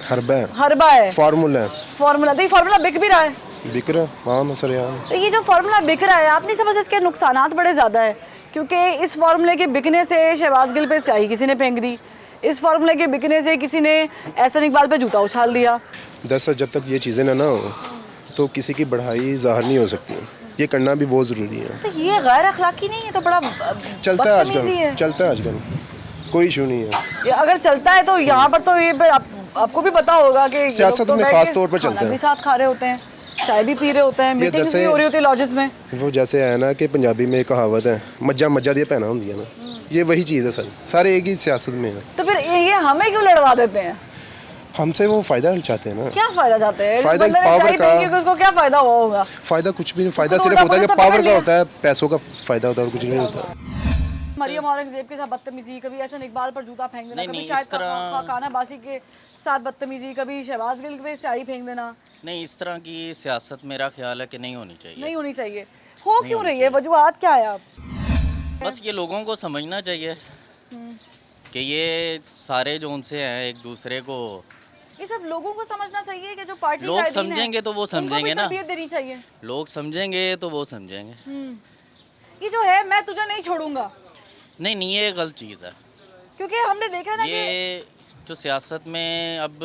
हरबा है, फार्मूला है। तो ये फार्मूला बिक भी रहा है, बिक रहा। हाँ सर, यहाँ तो ये जो फार्मूला बिक रहा है, आप नहीं समझ इसके नुकसानात बड़े ज़्यादा है, क्योंकि इस फार्मूले के बिकने से शहबाज गिल पे स्याही किसी ने फेंक दी, इस फार्मूले के बिकने से किसी ने एहसन इकबाल पे जूता उछाल दिया। दरअसल जब तक ये चीज़ें ना हो तो किसी की बढ़ाई ज़ाहिर नहीं हो सकती, ये करना भी बहुत ज़रूरी है। तो ये गैर अखलाकी नहीं है, तो बड़ा चलता है बदतमीजी आजकल, कोई इशू नहीं है। ये अगर चलता है तो यहाँ पर तो ये आपको भी पता होगा कि सियासत में खास तौर पर चलता है, भी साथ खा रहे होते हैं, चाय भी पी रहे होते हैं, मीटिंग्स भी हो रही होती है लॉजेस में। वो जैसे है ना कि पंजाबी में एक कहावत है, मज्जा दिया पहना होती है ना, ये वही चीज़ है सर, सारे एक ही सियासत में है। तो फिर ये हमें क्यों लड़वा देते हैं? हमसे वो फ़ायदा चाहते हैं ना। क्या फ़ायदा चाहते हैं? फ़ायदा पावर का, उसको क्या फ़ायदा हुआ होगा? फ़ायदा कुछ भी नहीं, फ़ायदा सिर्फ होता है कि पावर का होता है, पैसों का फ़ायदा होता है और कुछ नहीं होता। मरियम औरंगजेब के साथ बदतमीजी, कभी एहसन इकबाल पर जूता फेंक देना, कभी शाहिद खाना बासी के साथ बदतमीजी, कभी शहबाज गिल पे स्याही फेंक देना। नहीं, इस तरह की सियासत मेरा ख्याल है कि नहीं होनी चाहिए। नहीं होनी चाहिए। हो क्यों रही है? वजूहात क्या है? आप बस ये लोगों को समझना चाहिए कि ये सारे जो उनसे हैं एक दूसरे को, ये सब लोगों को समझना चाहिए कि जो पार्टी लोग समझेंगे तो वो समझेंगे ना, तरबियत देनी चाहिए। लोग समझेंगे तो वो समझेंगे। ये जो है मैं तुझे नहीं छोड़ूंगा, नहीं, ये गलत चीज़ है, क्योंकि हमने देखा ना ये जो सियासत में अब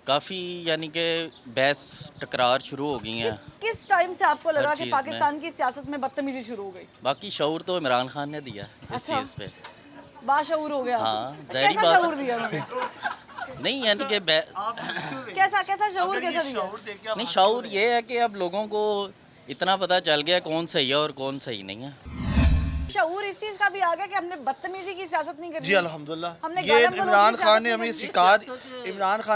काफ़ी यानी कि बहस टकरार शुरू हो गई हैं। किस टाइम से आपको लगा हर कि चीज़ पाकिस्तान की सियासत में बदतमीजी शुरू हो गई? बाकी शऊर तो इमरान खान ने दिया इस चीज़ पे। बाशऊर हो गया। हाँ, कैसा ज़ाहिरी बात शऊर दिया उन्होंने? नहीं, यानी कि कैसा शऊर कैसा दिया? नहीं, शऊर ये है कि अब लोगों को इतना पता चल गया कौन सही है और कौन सही नहीं है। शऊर इस चीज़ का भी आ गया कि हमने बदतमीजी की सियासत नहीं करनी। जी अल्हम्दुलिल्लाह, ये इमरान खान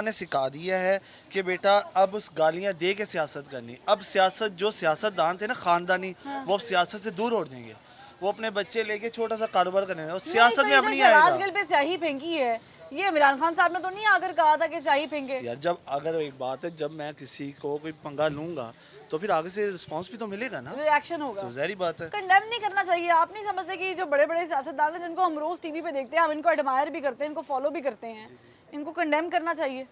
ने सिखा दिया है कि बेटा अब उस गालियाँ दे के सियासत करनी। अब सियासत जो सियासतदान थे ना खानदानी, वो अब सियासत से दूर हो जाएंगे, वो अपने बच्चे लेके छोटा सा कारोबार करेंगे और सियासत में अपनी आएगा। गिल पे स्याही फेंकी है, ये इमरान खान साहब ने तो नहीं आकर कहा था कि स्याही फेंके? यार जब अगर एक बात है, जब मैं किसी को कोई पंगा लूंगा तो फिर आगे से रिस्पांस भी तो मिलेगा ना, रिएक्शन होगा, तो ज़ाहिर बात है। कंडेम नहीं करना चाहिए। आप नहीं समझते कि जो बड़े बड़े सियासतदान हैं जिनको हम रोज टीवी पे देखते हैं, हम इनको एडमायर भी करते हैं, इनको फॉलो भी करते हैं, इनको कंडेम करना चाहिए?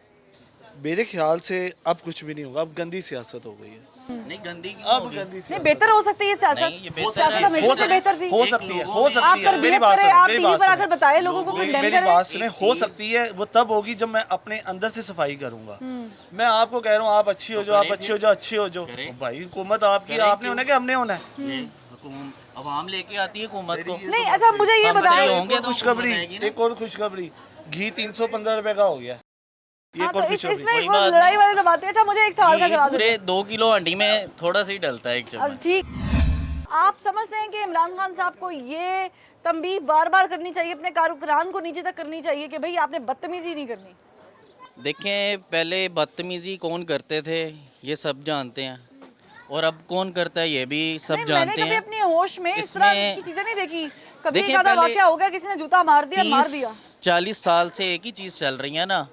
मेरे ख्याल से अब कुछ भी नहीं होगा, अब गंदी सियासत हो गई है। नहीं, गंदी अब गंदी नहीं, बेहतर हो सकती है सियासत। सियासत हमेशा से बेहतर थी। हो सकती है आप मेरी बात सुनो, आप टीवी पर आकर बताएं लोगों को, मेरी बात सुने, हो सकती है वो तब होगी जब मैं अपने अंदर से सफाई करूंगा। मैं आपको कह रहा हूँ आप अच्छी हो जाओ, आप अच्छी हो जाओ, अच्छी हो जाओ। भाई हुकूमत आपकी, आपने होना कि हमने होना है? अवाम लेके आती है हुकूमत को। नहीं, अच्छा मुझे ये बताएं, खुशखबरी, एक और खुशखबरी, घी 315 रुपए का हो गया। हाँ, तो इसमें वो लड़ाई वाली तो बात है। अच्छा मुझे एक सवाल का जवाब दे। 2 किलो अंडी में थोड़ा सा ही डलता है एक चम्मच। ठीक, आप समझते हैं कि इमरान खान साहब को ये तंबीह बार बार करनी चाहिए, अपने कारकुनान को नीचे तक करनी चाहिए कि भाई आपने बदतमीजी नहीं करनी? देखें, पहले बदतमीजी कौन करते थे ये सब जानते हैं, और अब कौन करता है ये भी सब जानते हैं। मैंने कभी अपने होश में इस तरह की चीजें नहीं देखी। कभी एक आधा वाकया हो गया, किसी ने जूता मार दिया, मार दिया। 40 साल से एक ही चीज़ चल रही है ना,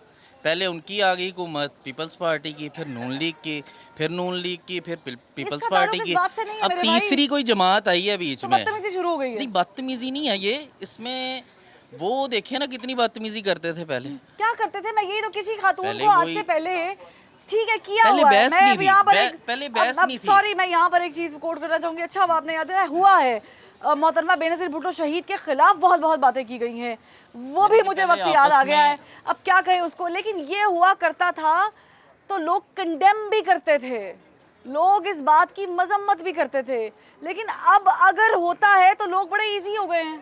पहले उनकी आ गई हुकूमत पीपल्स पार्टी की, फिर नून लीग की, फिर नून लीग की, फिर पीपल्स पार्टी की, अब तीसरी कोई जमात आई है बीच में। बदतमीजी शुरू हो गई है। नहीं, बदतमीजी नहीं है ये, इसमें वो देखिए ना कितनी बदतमीजी करते थे पहले। क्या करते थे? मैं यही तो, किसी खातून को आज से पहले ठीक है किया पहले हुआ है। बहस नहीं थी, पहले बहस नहीं थी। सॉरी, मैं यहाँ पर एक चीज़ कोट करना चाहूँगी। अच्छा आपने याद है हुआ है मोहतरमा बेनज़ीर भुट्टो शहीद के खिलाफ बहुत बहुत बातें की गई हैं, वो भी मुझे वक्त याद आ गया है। अब क्या कहें उसको, लेकिन ये हुआ करता था तो लोग कंडेम भी करते थे, लोग इस बात की मजम्मत भी करते थे, लेकिन अब अगर होता है तो लोग बड़े इजी हो गए हैं।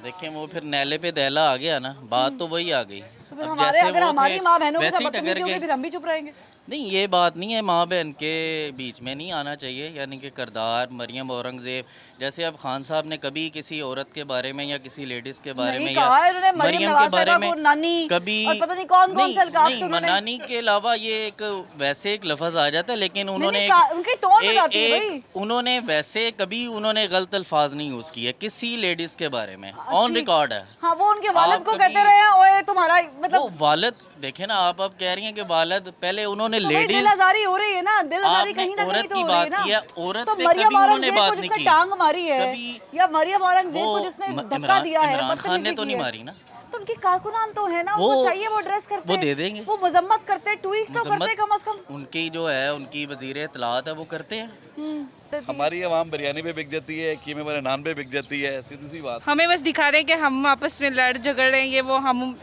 देखें, वो फिर नैले पे दहला आ गया ना, बात तो वही आ गई। तो फिर अब हमारे जैसे अगर वो हमारी थे, माँ बहनों के वैसे साथ ही बदतमीजी टकर होगी गए। फिर हम भी चुप रहेंगे। नहीं, ये बात नहीं है, माँ बहन के बीच में नहीं आना चाहिए। यानी कि किरदार मरियम औरंगज़ेब, जैसे अब खान साहब ने कभी किसी औरत के बारे में या किसी लेडीज़ के बारे में नहीं या कहा है उन्होंने, मरियम मरियम नवाज के बारे साहिबा में को नानी कभी और पता नहीं कौन से अल्काब से नहीं, उन्होंने- नानी के अलावा ये एक वैसे एक लफ्ज़ आ जाता है, लेकिन उन्होंने उनकी टोन बताती है भाई। उन्होंने वैसे कभी उन्होंने गलत अल्फाज नहीं यूज़ किए किसी लेडीज़ के बारे में, ऑन रिकॉर्ड है। हाँ, वो उनके वालिद आप को कभी- कहते रहे हैं ओए तुम्हारा मतलब वो वालिद देखे ना, आप अब कह रही हैं कि वालिद, पहले उन्होंने तो भाई लेडीज दिल आजारी हो रही है ना, दिल आजारी आपने कहीं ना कहीं औरत तो की हो रही है बात ना। की है, औरत तो पे मरियम कभी उन्होंने औरंगजेब बात को नहीं जिसने की। टांग मारी है कभी या मरियम औरंगजेब को वो जिसने म- धक्का दिया है, इमरान खान ने बदतमीजी तो की नहीं है। मारी ना। तो उनकी कारकुनान तो है ना, वो- वो चाहिए वो ड्रेस करते वो हैं, दे देंगे। वो मजम्मत करते हैं, ट्वीट तो मजम्मत करते कम से कम। उनकी जो है, उनकी वजीर इत्तलात है, वो करते हैं। हमारी आवाम बिरयानी पे बिक जाती है, कीमे वाले नान पे बिक जाती है, सीधी सी बात। हमें बस दिखा रहे हैं कि हम आपस में लड़ झगड़ रहे हैं, ये वो हम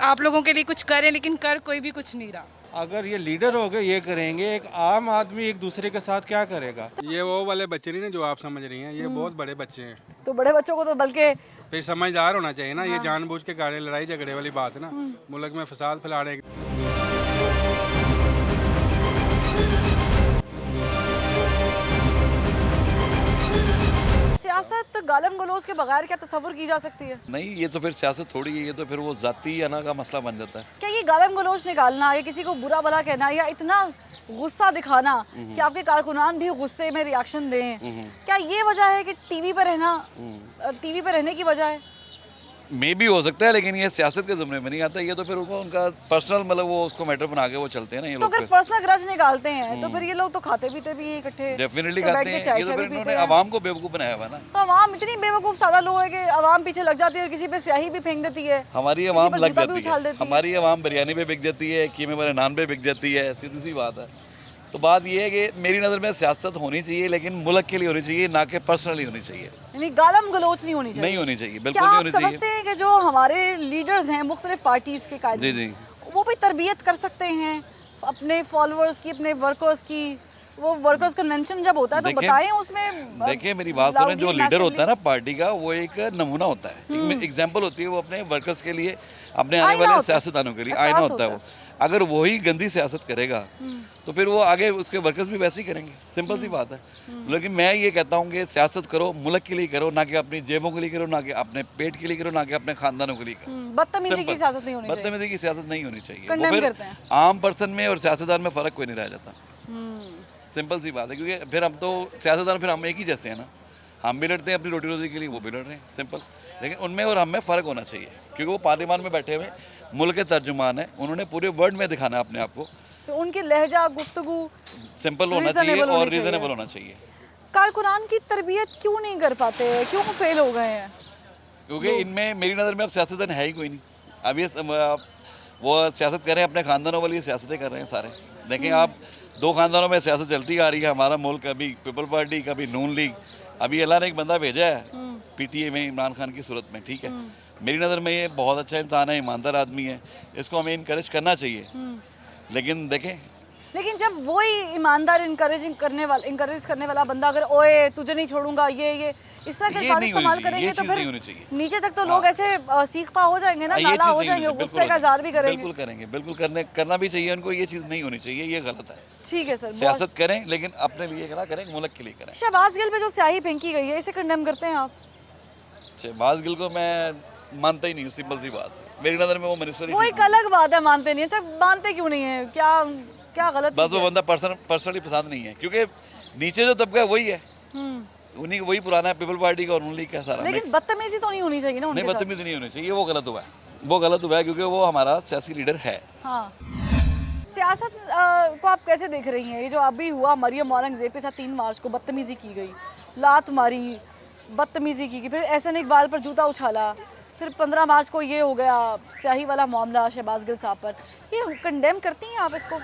आप लोगों के लिए कुछ करें, लेकिन कर कोई भी कुछ नहीं रहा। अगर ये लीडर हो गए ये करेंगे, एक आम आदमी एक दूसरे के साथ क्या करेगा? ये वो वाले बच्चे नहीं ना जो आप समझ रही हैं, ये बहुत बड़े बच्चे हैं। तो बड़े बच्चों को तो बल्कि फिर समझदार होना चाहिए ना, ये जानबूझ के गाड़ी लड़ाई झगड़े वाली बात है ना, मुल्क में फसाद फैला रहे हैं। सियासत गालम गलोच के बगैर क्या तस्वुर की जा सकती है? नहीं, ये तो फिर सियासत थोड़ी है, ये तो फिर वो जाती अना का मसला बन जाता है। क्या ये गालम गलोच निकालना या किसी को बुरा भला कहना या इतना गुस्सा दिखाना कि आपके कारकुनान भी गुस्से में रिएक्शन दें, क्या ये वजह है कि टीवी पे रहना, टीवी पे रहने की वजह है? मे भी हो सकता है, लेकिन ये सियासत के ज़ुमरे में नहीं आता। ये तो फिर उनका पर्सनल मतलब वो उसको मैटर बना के वो चलते हैं ना ये तो लोग। अगर पर्सनल ग्रज निकालते हैं तो फिर ये लोग तो खाते पीते भी इकट्ठे डेफिनेटली तो बैठ खाते के हैं। चाय ये तो शाय फिर भी इन्होंने पीते हैं। आवाम को बेवकूफ़ बनाया हुआ है ना। तो आवाम इतनी बेवकूफ़ सादा लोग है कि आवाम पीछे लग जाती है और किसी पे स्याही भी फेंक देती है, हमारी किसी आवाम पर लग जूता भी जाती उछाल है, देती हमारी आवाम बिरयानी पे बिक जाती है, कीमे वाले नान पे बिक जाती है, सीधी सी बात है। तो बात ये है कि मेरी नज़र में सियासत होनी चाहिए, लेकिन मुल्क के लिए होनी चाहिए, ना कि पर्सनली होनी चाहिए। यानी गालम गलोच नहीं होनी चाहिए। नहीं होनी चाहिए, क्या बिल्कुल नहीं आप होनी चाहिए। समझते हैं कि जो हमारे लीडर्स हैं मुख्तलिफ पार्टीज के कायदे, जी जी। वो भी तरबियत कर सकते हैं अपने फॉलोअर्स की, अपने वर्कर्स की? वो वर्कर्स कन्वेंशन जब होता है तो देखिए- बताएं उसमें। देखिए मेरी बात सुने, जो लीडर होता है ना पार्टी का, वो एक नमूना होता है, एक एग्जाम्पल होती है, वो अपने वर्कर्स के लिए, अपने आने आईना वाले होता है। सियासतदानों के लिए अहसास आईना होता होता है वो। अगर वही गंदी सियासत करेगा तो फिर वो आगे उसके वर्कर्स भी वैसे ही करेंगे, सिंपल सी बात है। लेकिन मैं ये कहता हूँ कि सियासत करो, मुल्क के लिए करो, ना कि अपनी जेबों के लिए करो, ना कि अपने पेट के लिए करो, ना कि अपने खानदानों के लिए करो। बदतमीजी की Simple। सियासत नहीं होनी चाहिए। बदतमीजी की सियासत नहीं होनी चाहिए। वो Condemn फिर करते हैं। आम पर्सन में और सियासतदान में फ़र्क कोई नहीं रह जाता। सिंपल सी बात है, क्योंकि फिर हम तो सियासतदान फिर हम एक ही जैसे हैं ना, हम भी लड़ते हैं अपनी रोटी रोजी के लिए, वो भी लड़ रहे हैं, सिंपल। लेकिन उनमें और हम में फ़र्क होना चाहिए, क्योंकि वो पार्लियामान में बैठे हुए मुल्क के तर्जुमान हैं, उन्होंने पूरे वर्ल्ड में दिखाना है अपने आप को। तो उनकी लहजा गुफ्तगू सिंपल होना चाहिए reasonable और होनी चाहिए। रीज़नेबल होना चाहिए। कारकुनान की तरबियत क्यों नहीं कर पाते हैं, क्यों फेल हो गए हैं? क्योंकि इनमें मेरी नज़र में अब सियासतदान है ही कोई नहीं। अब ये वो सियासत कर रहे हैं, अपने ख़ानदानों वाली सियासतें कर रहे हैं सारे। देखें आप, दो ख़ानदानों में सियासत चलती आ रही है, हमारा मुल्क कभी पीपल पार्टी, कभी नून लीग। अभी अल्लाह ने एक बंदा भेजा है पीटीए में, इमरान खान की सूरत में, ठीक है। मेरी नज़र में ये बहुत अच्छा इंसान है, ईमानदार आदमी है, इसको हमें इनकरेज करना चाहिए। लेकिन देखें, लेकिन जब वही ईमानदार इंकरेज करने वाला बंदा अगर ओए तुझे नहीं छोड़ूंगा ये इस तरह के ये अल्फाज नहीं इस्तेमाल होनी चाहिए, करेंगे ये तो चीज़ नहीं फिर होनी चाहिए। नीचे तक तो लोग ऐसे सीख पा हो जाएंगे ना, ये नाला चीज़ हो नहीं जाएंगे, होनी चाहिए, गुस्से का इज़हार भी करेंगे। बिल्कुल करेंगे, बिल्कुल करना भी चाहिए उनको। ये चीज़ नहीं होनी चाहिए, ये गलत है। ठीक है सर। सियासत करें, लेकिन अपने लिए ना करें, मुल्क के लिए करें। शहबाज गिल पे जो स्याही फेंकी गई है, इसे कंडेम करते हैं आप? शहबाज गिल को मैं मानता ही नहीं हूँ, सिंपल सी बात है। मेरी नज़र में वो मिनिस्टर वो एक अलग बात है, मानते नहीं है। अच्छा, मानते क्यों नहीं है? क्या गलत बस चीज़ वो है? बंदा पर्सनली पसंद नहीं है, क्योंकि नीचे जो तबका है वही है, उन्हीं वही पुराना है, पीपल पार्टी का और नून लीग का सारा लेकिन mix। बदतमीजी तो नहीं होनी चाहिए ना उनके नहीं, साथ? बदतमीजी नहीं होनी चाहिए, वो गलत हुआ है, वो गलत हुआ है, क्योंकि वो हमारा सियासी लीडर है। हाँ। सियासत को आप कैसे देख रही हैं? ये जो अभी हुआ, मरियम औरंगजेब के साथ 3 मार्च को बदतमीजी की गई, लात मारी, बदतमीजी की, फिर एहसन इकबाल पर जूता उछाला, फिर 15 मार्च को ये हो गया स्याही वाला मामला शहबाज गिल साहब पर, ये कंडेम करती हैं आप इसको?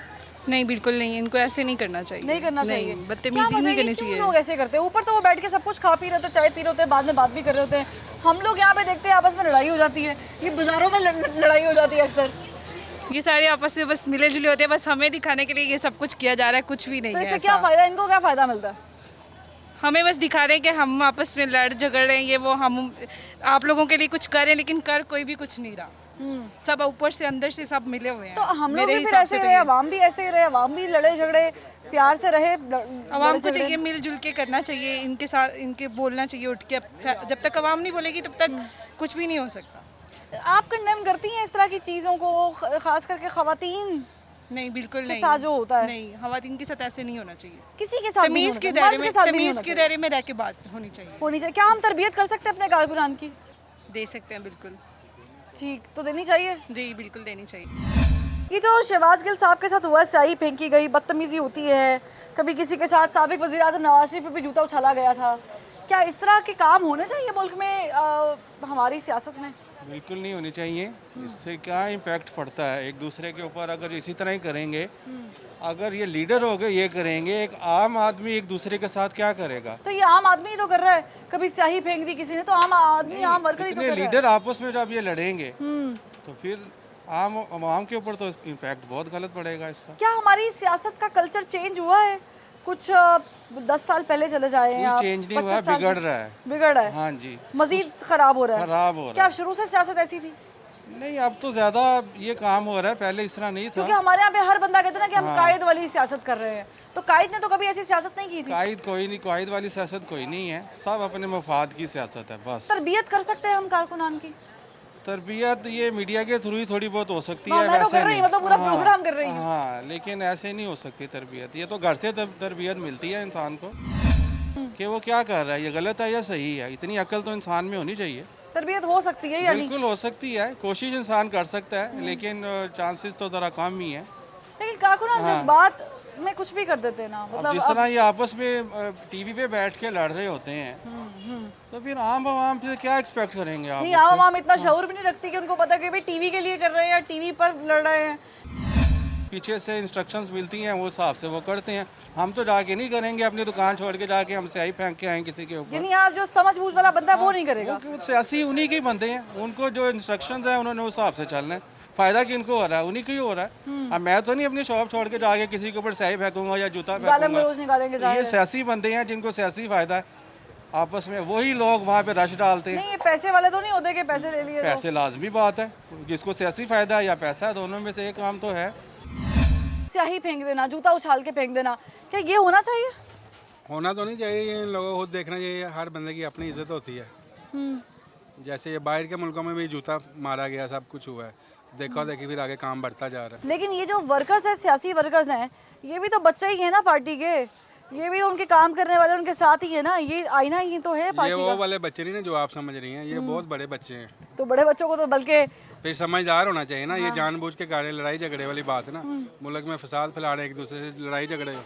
नहीं, बिल्कुल नहीं, इनको ऐसे नहीं करना चाहिए। नहीं करना चाहिए। बदतमीजी क्या नहीं वजह है करनी कि क्यों चाहिए। लोग ऐसे करते हैं? ऊपर तो वो बैठ के सब कुछ खा पी रहे होते, चाय पी रहे होते हैं, बाद में बात भी कर रहे होते हैं। हम लोग यहाँ पे देखते हैं आपस में लड़ाई हो जाती है, ये बाजारों में लड़ाई हो जाती है अक्सर। ये सारे आपस में बस मिले जुले होते हैं, बस हमें दिखाने के लिए ये सब कुछ किया जा रहा है, कुछ भी नहीं तो है इससे क्या ऐसा। फ़ायदा, इनको क्या फ़ायदा मिलता है? हमें बस दिखा रहे हैं कि हम आपस में लड़ झगड़ रहे हैं, ये वो हम आप लोगों के लिए कुछ करें, लेकिन कर कोई भी कुछ नहीं रहा। सब ऊपर से अंदर से सब मिले हुए हैं। तो हम लोग मेरे भी फिर हिसाब ऐसे से ही रहे, अवाम भी ऐसे ही रहे, अवाम भी लड़े झगड़े प्यार से रहे। अवाम को चाहिए मिलजुल के करना चाहिए, इनके साथ इनके बोलना चाहिए उठ के। जब तक अवाम नहीं बोलेगी तब तक कुछ भी नहीं हो सकता। आप कंडेम करती हैं इस तरह की चीज़ों को, खास करके ख़वातीन नहीं, बिल्कुल के नहीं। साथ जो होता है, नहीं, ख़वातीन के साथ ऐसे नहीं होना चाहिए। किसी के साथ तमीज़ के दायरे में रह के बात होनी चाहिए। क्या हम तरबियत कर सकते हैं अपने कारकुनान की? दे सकते हैं, बिल्कुल। ठीक तो देनी चाहिए जी, बिल्कुल देनी चाहिए। ये जो शहबाज गिल साहब के साथ हुआ, स्याही फेंकी गई, बदतमीजी होती है, कभी किसी के साथ साबिक वज़ीर आज़म नवाज शरीफ पे भी जूता उछाला गया था, क्या इस तरह के काम होने चाहिए मुल्क में हमारी सियासत में? बिल्कुल नहीं होनी चाहिए। इससे क्या इम्पैक्ट पड़ता है एक दूसरे के ऊपर अगर इसी तरह ही करेंगे। अगर ये लीडर हो गए ये करेंगे, एक आम आदमी एक दूसरे के साथ क्या करेगा? तो ये आम आदमी ही तो कर रहा है, कभी स्याही फेंक दी किसी ने तो आम आदमी आम वर्कर ही तो कर रहा है। लीडर आपस में जब ये लड़ेंगे तो फिर आम के ऊपर तो इम्पैक्ट बहुत गलत पड़ेगा इसका। क्या हमारी सियासत का कल्चर चेंज हुआ है? कुछ 10 साल पहले चले जाए आप, चेंज नहीं हुआ, बिगड़ रहा है। बिगड़ रहा है, हाँ जी, मजीद खराब हो रहा है। खराब हो रहा है। क्या शुरू से सियासत ऐसी थी? नहीं, अब तो ज्यादा ये काम हो रहा है, पहले इस तरह नहीं था। क्योंकि हमारे यहाँ पे हर बंदा कहता है ना कि हम कायद वाली सियासत कर रहे हैं, तो कायद ने तो कभी ऐसी सियासत नहीं की थी। कायद कोई नहीं, कायद वाली सियासत कोई नहीं है, सब अपने मफाद की सियासत है बस। तरबियत कर सकते हैं हम कारकुनान की? तरबियत ये मीडिया के थ्रू ही थोड़ी बहुत हो सकती है, मैं तो वैसे कर रही नहीं। हूं, मतलब पूरा प्रोग्राम कर रही हूं। हाँ, लेकिन ऐसे नहीं हो सकती तरबियत। ये तो घर से तरबियत मिलती है इंसान को कि वो क्या कर रहा है, ये गलत है या सही है। इतनी अकल तो इंसान में होनी चाहिए। तरबियत हो सकती है या नहीं? बिल्कुल हो सकती है, कोशिश इंसान कर सकता है, लेकिन चांसेस तो ज़रा कम ही है। लेकिन कारकुनान जज्बात में कुछ भी कर देते हैं ना, अब जिस तरह ये आपस में टीवी पे बैठ के लड़ रहे होते हैं तो फिर आम आवाम से क्या एक्सपेक्ट करेंगे आप? नहीं, आम आवाम इतना शऊर भी नहीं रखती कि उनको पता कि भाई टीवी के लिए कर रहे हैं या टीवी पर लड़ रहे हैं। पीछे से इंस्ट्रक्शंस मिलती हैं, वो हिसाब से वो करते हैं। हम तो जाके नहीं करेंगे, अपनी दुकान छोड़ के जाके हम स्याही फेंक के आए किसी के ऊपर। यानी आप जो समझ बूझ वाला बंदा है वो नहीं करेगा। वो सियासी उन्हीं के ही बंदे हैं, उनको जो इंस्ट्रक्शंस हैं उन्होंने उस हिसाब से चलना है। फायदा किनको हो रहा है? उन्हीं को ही हो रहा है। अब मैं तो नहीं अपनी शॉप छोड़ के जाके किसी के ऊपर स्याही फेंकूंगा या जूता फेंकूंगा। ये सियासी बंदे हैं जिनको सियासी फायदा है, आपस में वही लोग वहाँ पे रश डालते हैं। नहीं, ये पैसे वाले तो नहीं होते कि पैसे ले लिए। पैसे लाजमी बात है, जिसको सियासी फायदा है या पैसा है, दोनों में से एक काम तो है। स्याही फेंक देना, जूता उछाल के फेंक देना, क्या ये होना चाहिए? होना तो नहीं चाहिए, ये इन लोगों को देखना चाहिए। हर बंदे की अपनी इज्जत होती है। जैसे ये बाहर के मुल्कों में भी जूता मारा गया, सब कुछ हुआ है, देखो देखी फिर आगे काम बढ़ता जा रहा है। लेकिन ये जो वर्कर्स हैं, सियासी वर्कर्स हैं, ये भी तो बच्चे ही हैं ना पार्टी के, ये भी उनके काम करने वाले उनके साथ ही है ना, ये आईना ही तो है पार्टी ये का। वो वाले बच्चे नहीं ना जो आप समझ रही हैं, ये बहुत बड़े बच्चे हैं। तो बड़े बच्चों को तो बल्कि फिर समझदार होना चाहिए ना। ये जानबूझ के गाड़ी लड़ाई झगड़े वाली बात है ना, मुल्क में फसाद फैला रहे, एक दूसरे से लड़ाई झगड़े।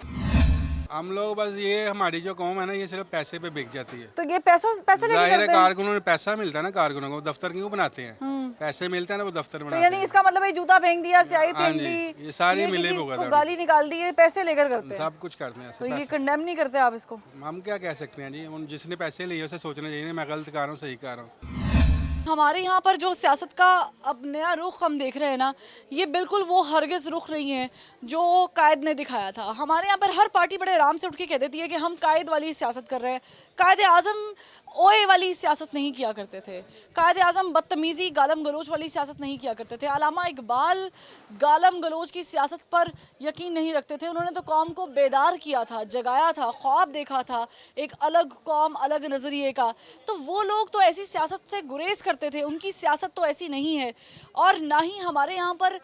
हम लोग बस ये हमारी जो कौम है ना, ये सिर्फ पैसे पे बिक जाती है। तो ये पैसे जाहिर है, कारकुनों ने पैसा मिलता है ना, कारकुनों को दफ्तर क्यों बनाते हैं? पैसे मिलते हैं ना, वो दफ्तर तो बनाते यानी हैं। इसका मतलब है जूता फेंक दिया, स्याही हाँ फेंक जी, दी, ये सारी मिले किसी भुगत को है। गाली निकाल दी, ये पैसे लेकर करते हैं। सब कुछ करते हैं। तो ये कंडेम नहीं करते आप इसको? हम क्या कह सकते हैं जी, उन जिसने पैसे लिए उसे सोचना चाहिए मैं गलत कर रहा हूँ सही कर रहा हूँ। हमारे यहाँ पर जो सियासत का अब नया रुख हम देख रहे हैं ना, ये बिल्कुल वो हरगिज़ रुख नहीं है जो कायद ने दिखाया था। हमारे यहाँ पर हर पार्टी बड़े आराम से उठ के कह देती है कि हम कायद वाली सियासत कर रहे हैं। कायद आज़म ओए वाली सियासत नहीं किया करते थे, कायद आज़म बदतमीज़ी गालम गलोच वाली सियासत नहीं किया करते थे। अल्लामा इकबाल गालम गलोच की सियासत पर यकीन नहीं रखते थे। उन्होंने तो कौम को बेदार किया था, जगाया था, ख्वाब देखा था एक अलग कौम, अलग नज़रिए का। तो वो लोग तो ऐसी सियासत से गुरेज करते थे, उनकी सियासत तो ऐसी नहीं है। और ना ही हमारे यहाँ पर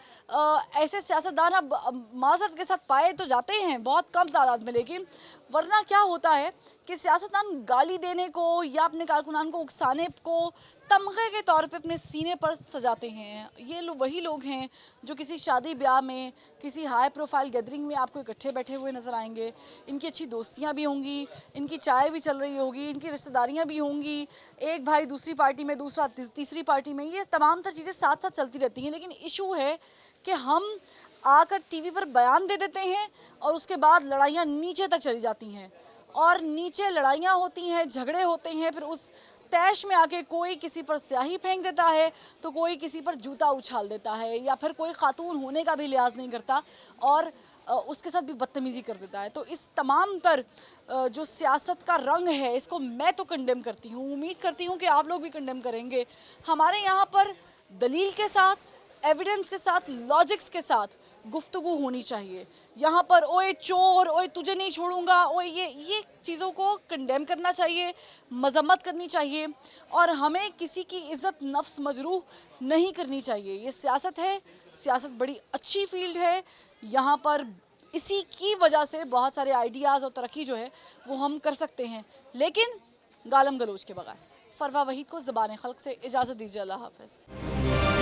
ऐसे सियासतदान अब माज़रत के साथ पाए तो जाते हैं बहुत कम तादाद में, लेकिन वरना क्या होता है कि सियासतदान गाली देने को या अपने कारकुनान को उकसाने को तमगे के तौर पे अपने सीने पर सजाते हैं। ये वही लोग हैं जो किसी शादी ब्याह में, किसी हाई प्रोफाइल गैदरिंग में आपको इकट्ठे बैठे हुए नज़र आएंगे। इनकी अच्छी दोस्तियां भी होंगी, इनकी चाय भी चल रही होगी, इनकी रिश्तेदारियां भी होंगी, एक भाई दूसरी पार्टी में, दूसरा तीसरी पार्टी में, ये तमाम तर चीज़ें साथ साथ चलती रहती हैं। लेकिन इशू है कि हम आकर टीवी पर बयान दे देते हैं और उसके बाद लड़ाइयाँ नीचे तक चली जाती हैं, और नीचे लड़ाइयाँ होती हैं, झगड़े होते हैं, फिर उस तैश में आके कोई किसी पर स्याही फेंक देता है तो कोई किसी पर जूता उछाल देता है, या फिर कोई खातून होने का भी लिहाज नहीं करता और उसके साथ भी बदतमीज़ी कर देता है। तो इस तमाम तर जो सियासत का रंग है, इसको मैं तो कंडेम करती हूँ, उम्मीद करती हूँ कि आप लोग भी कंडेम करेंगे। हमारे यहाँ पर दलील के साथ, एविडेंस के साथ, लॉजिक्स के साथ गुफ्तगू होनी चाहिए। यहाँ पर ओए चोर, ओए तुझे नहीं छोड़ूंगा, ओए ये चीज़ों को कंडेम करना चाहिए, मजम्मत करनी चाहिए और हमें किसी की इज़्ज़त नफ्स मजरूह नहीं करनी चाहिए। ये सियासत है, सियासत बड़ी अच्छी फील्ड है। यहाँ पर इसी की वजह से बहुत सारे आइडियाज़ और तरक्की जो है वो हम कर सकते हैं, लेकिन गालम गलोच के बगैर। फरवा वहीद को ज़बान खल्क से इजाज़त दीजिए। अल्लाह हाफ़िज़।